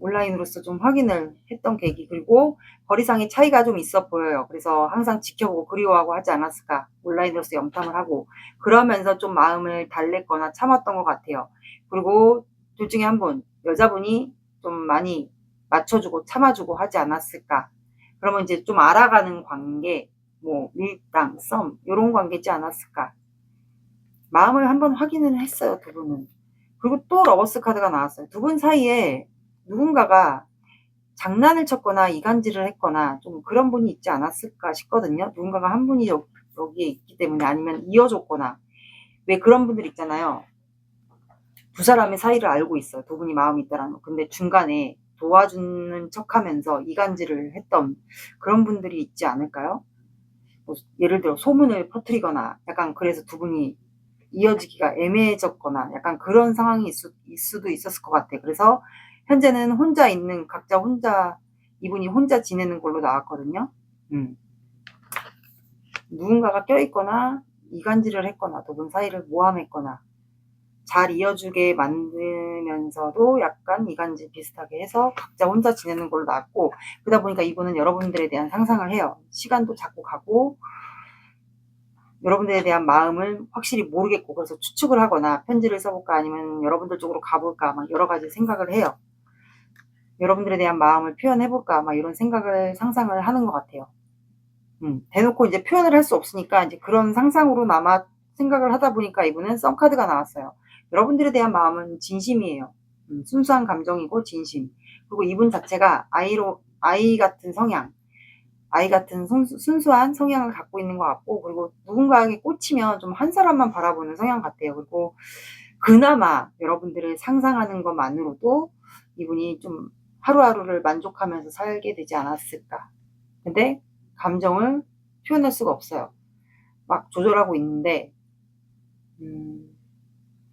온라인으로서 좀 확인을 했던 계기, 그리고 거리상의 차이가 좀 있어 보여요. 그래서 항상 지켜보고 그리워하고 하지 않았을까. 온라인으로서 염탐을 하고 그러면서 좀 마음을 달랬거나 참았던 것 같아요. 그리고 둘 중에 한 분, 여자분이 좀 많이 맞춰주고 참아주고 하지 않았을까. 그러면 이제 좀 알아가는 관계, 뭐 밀당, 썸 이런 관계지 않았을까. 마음을 한번 확인을 했어요, 두 분은. 그리고 또 러버스 카드가 나왔어요. 두 분 사이에 누군가가 장난을 쳤거나 이간질을 했거나 좀 그런 분이 있지 않았을까 싶거든요. 누군가가 한 분이 여기에 있기 때문에, 아니면 이어줬거나. 왜 그런 분들 있잖아요. 두 사람의 사이를 알고 있어요. 두 분이 마음이 있다라는 거. 근데 중간에 도와주는 척하면서 이간질을 했던 그런 분들이 있지 않을까요? 뭐 예를 들어 소문을 퍼뜨리거나 약간 그래서 두 분이 이어지기가 애매해졌거나 약간 그런 상황이 있을 수도 있었을 것 같아. 그래서 현재는 혼자 있는 각자 혼자 이분이 혼자 지내는 걸로 나왔거든요. 누군가가 껴있거나 이간질을 했거나 두 분 사이를 모함했거나 잘 이어주게 만들면서도 약간 이간질 비슷하게 해서 각자 혼자 지내는 걸로 나왔고, 그러다 보니까 이분은 여러분들에 대한 상상을 해요. 시간도 자꾸 가고 여러분들에 대한 마음을 확실히 모르겠고, 그래서 추측을 하거나 편지를 써볼까 아니면 여러분들 쪽으로 가볼까 막 여러 가지 생각을 해요. 여러분들에 대한 마음을 표현해볼까 막 이런 생각을 상상을 하는 것 같아요. 대놓고 이제 표현을 할 수 없으니까 이제 그런 상상으로나마 생각을 하다 보니까 이분은 썬카드가 나왔어요. 여러분들에 대한 마음은 진심이에요. 순수한 감정이고 진심. 그리고 이분 자체가 아이 같은 성향, 아이 같은 순수한 성향을 갖고 있는 것 같고, 그리고 누군가에게 꽂히면 좀 한 사람만 바라보는 성향 같아요. 그리고 그나마 여러분들을 상상하는 것만으로도 이분이 좀 하루하루를 만족하면서 살게 되지 않았을까. 근데 감정을 표현할 수가 없어요. 막 조절하고 있는데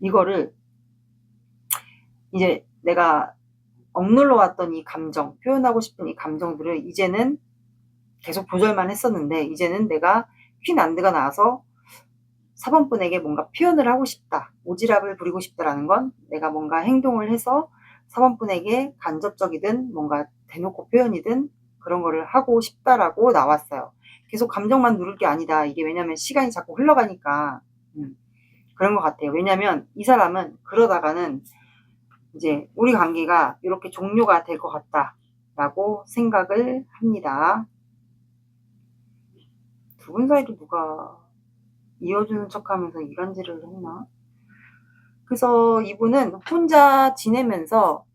이거를 이제 내가 억눌러 왔던 이 감정, 표현하고 싶은 이 감정들을 이제는 계속 조절만 했었는데, 이제는 내가 퀸안드가 나와서 4번분에게 뭔가 표현을 하고 싶다, 오지랖을 부리고 싶다라는 건 내가 뭔가 행동을 해서 4번분에게 간접적이든 뭔가 대놓고 표현이든 그런 거를 하고 싶다라고 나왔어요. 계속 감정만 누를 게 아니다. 이게 왜냐면 시간이 자꾸 흘러가니까 그런 것 같아요. 왜냐면 이 사람은 그러다가는 이제 우리 관계가 이렇게 종료가 될 것 같다라고 생각을 합니다. 두 분 사이도 누가 이어주는 척하면서 이간질을 했나? 그래서 이분은 혼자 지내면서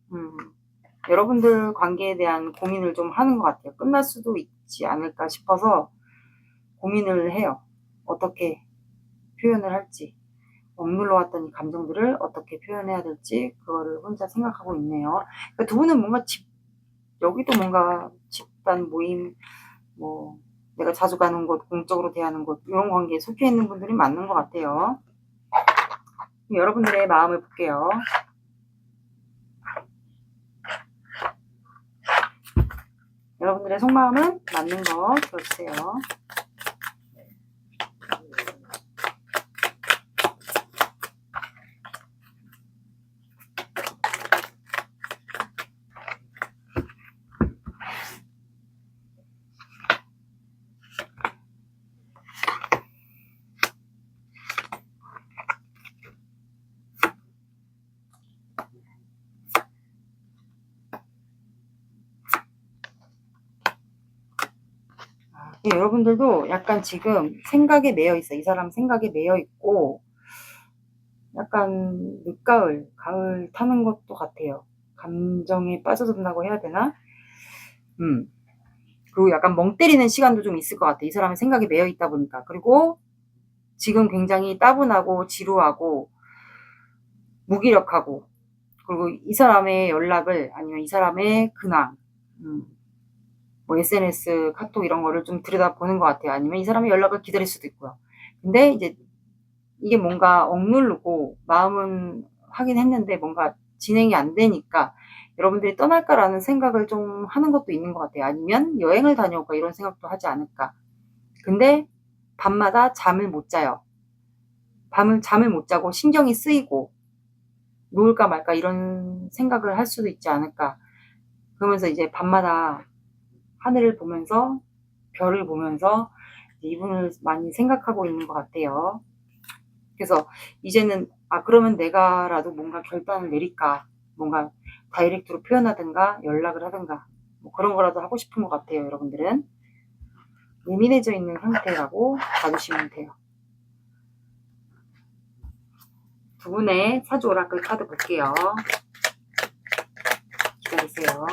여러분들 관계에 대한 고민을 좀 하는 것 같아요. 끝날 수도 있지 않을까 싶어서 고민을 해요. 어떻게 표현을 할지, 억눌러 왔던 이 감정들을 어떻게 표현해야 될지 그거를 혼자 생각하고 있네요. 그러니까 두 분은 뭔가 여기도 뭔가 집단 모임, 뭐 내가 자주 가는 곳, 공적으로 대하는 곳, 이런 관계에 속해 있는 분들이 맞는 것 같아요. 여러분들의 마음을 볼게요. 여러분들의 속마음은 맞는 거 들어주세요. 여러분들도 약간 지금 생각에 매여 있어. 이 사람 생각에 매여 있고 약간 늦가을, 가을 타는 것도 같아요. 감정에 빠져든다고 해야 되나? 그리고 약간 멍 때리는 시간도 좀 있을 것 같아. 이 사람의 생각에 매여 있다 보니까. 그리고 지금 굉장히 따분하고 지루하고 무기력하고, 그리고 이 사람의 연락을 아니면 이 사람의 근황, 뭐 SNS, 카톡 이런 거를 좀 들여다보는 것 같아요. 아니면 이 사람의 연락을 기다릴 수도 있고요. 근데 이제 이게 뭔가 억누르고 마음은 하긴 했는데 뭔가 진행이 안 되니까 여러분들이 떠날까라는 생각을 좀 하는 것도 있는 것 같아요. 아니면 여행을 다녀올까 이런 생각도 하지 않을까. 근데 밤마다 잠을 못 자요. 잠을 못 자고 신경이 쓰이고 놓을까 말까 이런 생각을 할 수도 있지 않을까. 그러면서 이제 밤마다 하늘을 보면서 별을 보면서 이분을 많이 생각하고 있는 것 같아요. 그래서 이제는 그러면 내가라도 뭔가 결단을 내릴까, 뭔가 다이렉트로 표현하든가 연락을 하든가 뭐 그런 거라도 하고 싶은 것 같아요. 여러분들은 예민해져 있는 상태라고 봐주시면 돼요. 두 분의 사주 오라클 카드 볼게요. 기다리세요.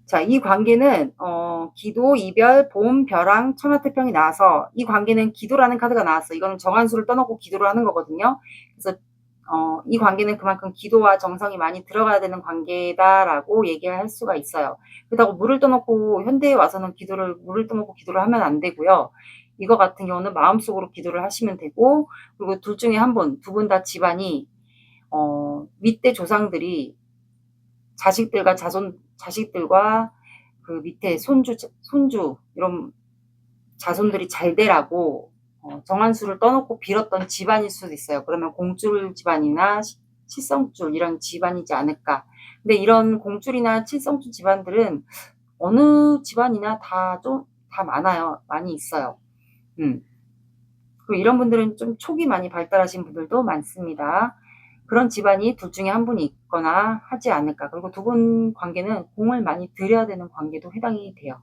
자, 이 관계는 기도, 이별, 봄, 벼랑, 천하태평이 나와서 이 관계는 기도라는 카드가 나왔어. 이거는 정한수를 떠놓고 기도를 하는 거거든요. 그래서 이 관계는 그만큼 기도와 정성이 많이 들어가야 되는 관계다라고 얘기할 수가 있어요. 그렇다고 물을 떠놓고 현대에 와서는 물을 떠놓고 기도를 하면 안 되고요. 이거 같은 경우는 마음속으로 기도를 하시면 되고, 그리고 둘 중에 한 분, 두 분 다 집안이 밑에 조상들이 자식들과 그 밑에 손주 이런 자손들이 잘 되라고 정한수를 떠놓고 빌었던 집안일 수도 있어요. 그러면 공줄 집안이나 칠성줄 이런 집안이지 않을까. 근데 이런 공줄이나 칠성줄 집안들은 어느 집안이나 다 많아요. 많이 있어요. 그리고 이런 분들은 좀 촉이 많이 발달하신 분들도 많습니다. 그런 집안이 둘 중에 한 분이 있거나 하지 않을까. 그리고 두 분 관계는 공을 많이 들여야 되는 관계도 해당이 돼요.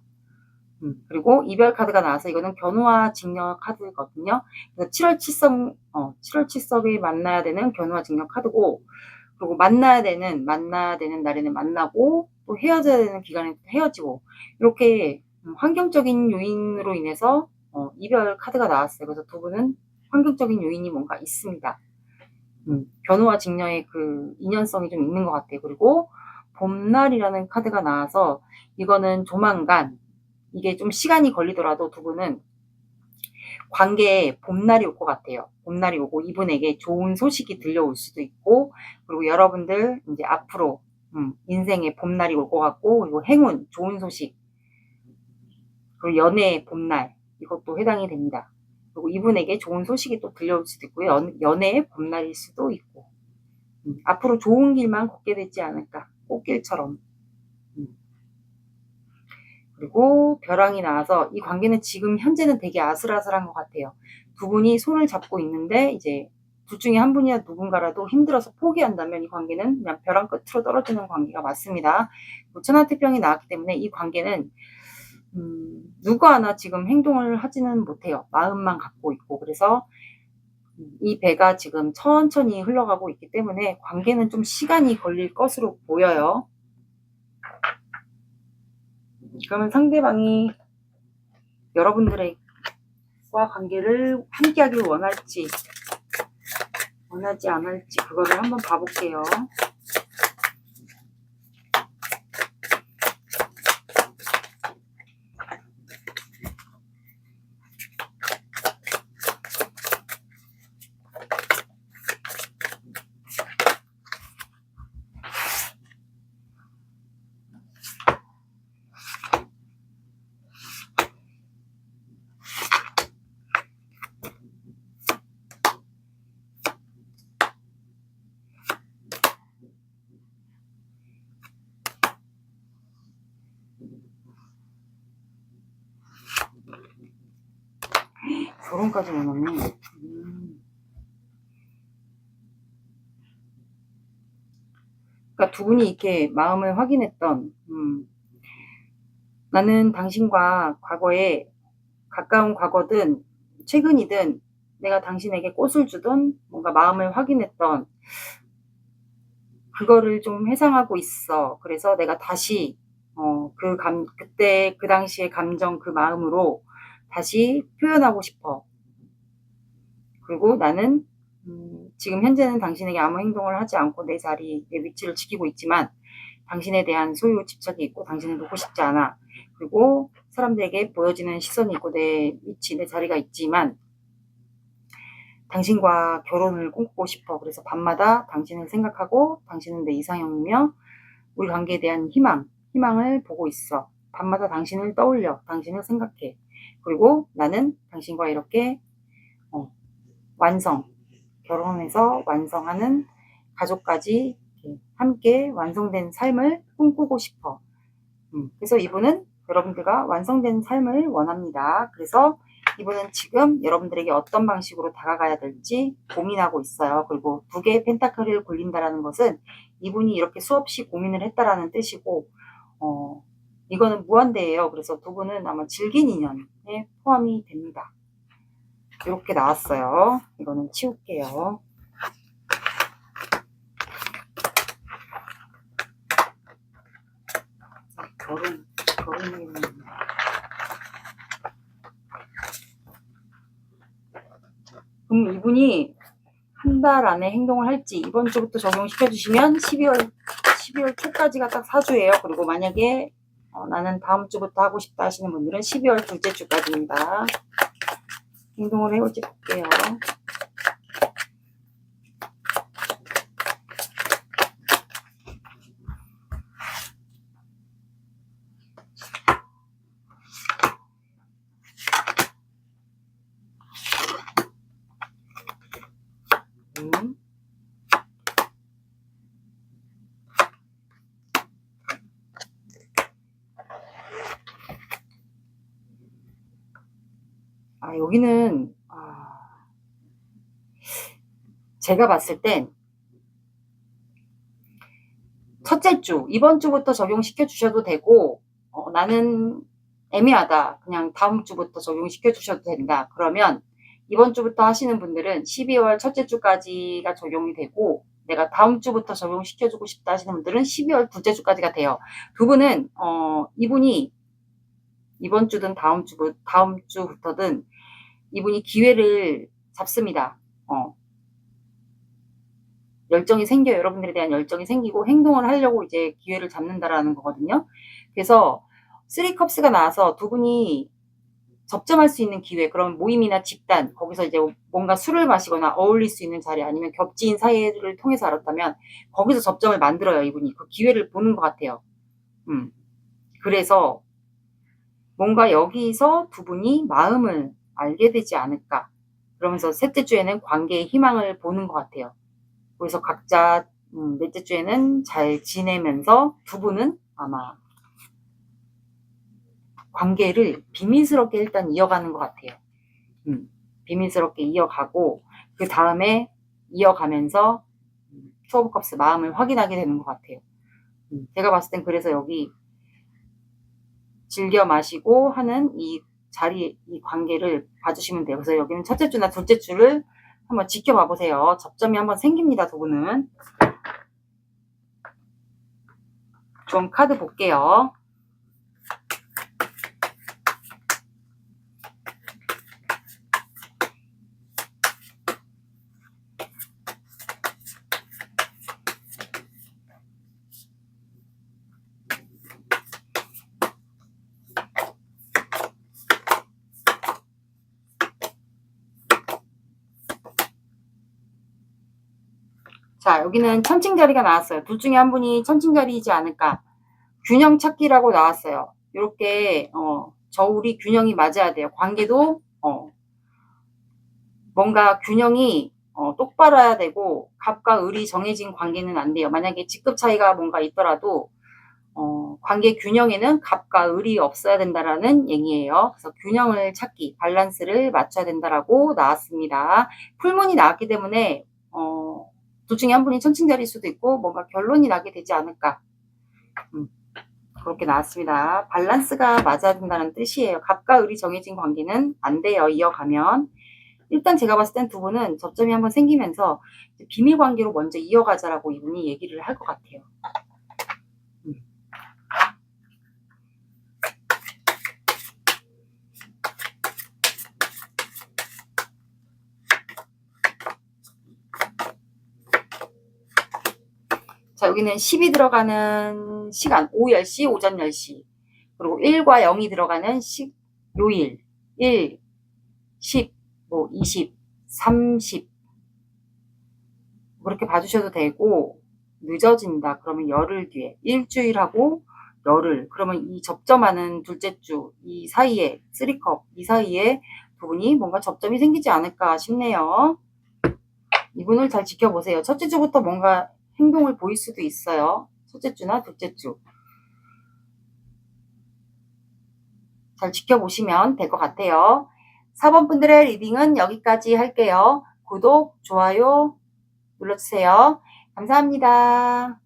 그리고 이별 카드가 나와서 이거는 견우와 직녀 카드거든요. 그래서 7월 칠석에 만나야 되는 견우와 직녀 카드고, 그리고 만나야 되는 날에는 만나고, 또 헤어져야 되는 기간에 헤어지고, 이렇게 환경적인 요인으로 인해서 이별 카드가 나왔어요. 그래서 두 분은 환경적인 요인이 뭔가 있습니다. 견우와 직녀의 그 인연성이 좀 있는 것 같아요. 그리고 봄날이라는 카드가 나와서 이거는 조만간, 이게 좀 시간이 걸리더라도 두 분은 관계에 봄날이 올 것 같아요. 봄날이 오고 이분에게 좋은 소식이 들려올 수도 있고, 그리고 여러분들 이제 앞으로 인생에 봄날이 올 것 같고, 그리고 행운, 좋은 소식, 그리고 연애의 봄날, 이것도 해당이 됩니다. 그리고 이분에게 좋은 소식이 또 들려올 수도 있고요. 연애의 봄날일 수도 있고, 앞으로 좋은 길만 걷게 되지 않을까. 꽃길처럼. 그리고 벼랑이 나와서 이 관계는 지금 현재는 되게 아슬아슬한 것 같아요. 두 분이 손을 잡고 있는데 이제 둘 중에 한 분이나 누군가라도 힘들어서 포기한다면 이 관계는 그냥 벼랑 끝으로 떨어지는 관계가 맞습니다. 천하태평이 나왔기 때문에 이 관계는 누구 하나 지금 행동을 하지는 못해요. 마음만 갖고 있고. 그래서 이 배가 지금 천천히 흘러가고 있기 때문에 관계는 좀 시간이 걸릴 것으로 보여요. 그러면 상대방이 여러분들과 관계를 함께하길 원할지 원하지 않을지 그거를 한번 봐볼게요. 결혼까지 원하네. 그러니까 두 분이 이렇게 마음을 확인했던, 나는 당신과 과거에 가까운 과거든 최근이든 내가 당신에게 꽃을 주던 뭔가 마음을 확인했던 그거를 좀 회상하고 있어. 그래서 내가 다시 그때 그 당시의 감정 그 마음으로 다시 표현하고 싶어. 그리고 나는 지금 현재는 당신에게 아무 행동을 하지 않고 내 위치를 지키고 있지만 당신에 대한 소유 집착이 있고 당신을 놓고 싶지 않아. 그리고 사람들에게 보여지는 시선이 있고 내 위치, 내 자리가 있지만 당신과 결혼을 꿈꾸고 싶어. 그래서 밤마다 당신을 생각하고 당신은 내 이상형이며 우리 관계에 대한 희망을 보고 있어. 밤마다 당신을 떠올려. 당신을 생각해. 그리고 나는 당신과 이렇게 결혼해서 완성하는 가족까지 함께 완성된 삶을 꿈꾸고 싶어. 그래서 이분은 여러분들과 완성된 삶을 원합니다. 그래서 이분은 지금 여러분들에게 어떤 방식으로 다가가야 될지 고민하고 있어요. 그리고 두 개의 펜타클을 굴린다라는 것은 이분이 이렇게 수없이 고민을 했다라는 뜻이고, 이거는 무한대예요. 그래서 두 분은 아마 질긴 인연에 포함이 됩니다. 이렇게 나왔어요. 이거는 치울게요. 결혼이 그럼 이분이 한 달 안에 행동을 할지 이번 주부터 적용시켜 주시면 12월 초까지가 딱 4주예요. 그리고 만약에 나는 다음 주부터 하고 싶다 하시는 분들은 12월 둘째 주까지입니다. 행동을 해올지 볼게요. 여기는 제가 봤을 땐 첫째 주 이번 주부터 적용시켜 주셔도 되고 나는 애매하다 그냥 다음 주부터 적용시켜 주셔도 된다 그러면 이번 주부터 하시는 분들은 12월 첫째 주까지가 적용이 되고 내가 다음 주부터 적용시켜 주고 싶다 하시는 분들은 12월 둘째 주까지가 돼요. 두 분은 이분이 이번 주든 다음 주부터든 이분이 기회를 잡습니다. 열정이 생겨요. 여러분들에 대한 열정이 생기고 행동을 하려고 이제 기회를 잡는다라는 거거든요. 그래서 3컵스가 나와서 두 분이 접점할 수 있는 기회, 그런 모임이나 집단, 거기서 이제 뭔가 술을 마시거나 어울릴 수 있는 자리 아니면 겹지인 사이를 통해서 알았다면 거기서 접점을 만들어요. 이분이 그 기회를 보는 것 같아요. 그래서 뭔가 여기서 두 분이 마음을 알게 되지 않을까. 그러면서 셋째 주에는 관계의 희망을 보는 것 같아요. 그래서 각자 넷째 주에는 잘 지내면서 두 분은 아마 관계를 비밀스럽게 일단 이어가는 것 같아요. 비밀스럽게 이어가고 그 다음에 이어가면서 투 오브 컵스 마음을 확인하게 되는 것 같아요. 제가 봤을 땐 그래서 여기 즐겨 마시고 하는 이 자리, 이 관계를 봐주시면 돼요. 그래서 여기는 첫째 주나 둘째 주를 한번 지켜봐 보세요. 접점이 한번 생깁니다. 두 분은. 좀 카드 볼게요. 자, 여기는 천칭자리가 나왔어요. 둘 중에 한 분이 천칭자리이지 않을까. 균형 찾기라고 나왔어요. 이렇게 저울이 균형이 맞아야 돼요. 관계도 뭔가 균형이 똑바라야 되고 갑과 을이 정해진 관계는 안 돼요. 만약에 직급 차이가 뭔가 있더라도 관계 균형에는 갑과 을이 없어야 된다라는 얘기예요. 그래서 균형을 찾기, 밸런스를 맞춰야 된다라고 나왔습니다. 풀문이 나왔기 때문에 둘 중에 한 분이 천칭자리일 수도 있고 뭔가 결론이 나게 되지 않을까. 그렇게 나왔습니다. 밸런스가 맞아야 된다는 뜻이에요. 갑과 을이 정해진 관계는 안 돼요. 이어가면. 일단 제가 봤을 땐 두 분은 접점이 한번 생기면서 비밀 관계로 먼저 이어가자라고 이분이 얘기를 할 것 같아요. 자, 여기는 10이 들어가는 시간, 오후 10시, 오전 10시. 그리고 1과 0이 들어가는 요일, 1, 10, 20, 30. 그렇게 봐주셔도 되고, 늦어진다. 그러면 열흘 뒤에. 일주일하고 열흘. 그러면 이 접점하는 둘째 주, 이 사이에, 3컵, 이 사이에 두 분이 뭔가 접점이 생기지 않을까 싶네요. 이분을 잘 지켜보세요. 첫째 주부터 뭔가 행동을 보일 수도 있어요. 첫째 주나 둘째 주. 잘 지켜보시면 될 것 같아요. 4번 분들의 리딩은 여기까지 할게요. 구독, 좋아요 눌러주세요. 감사합니다.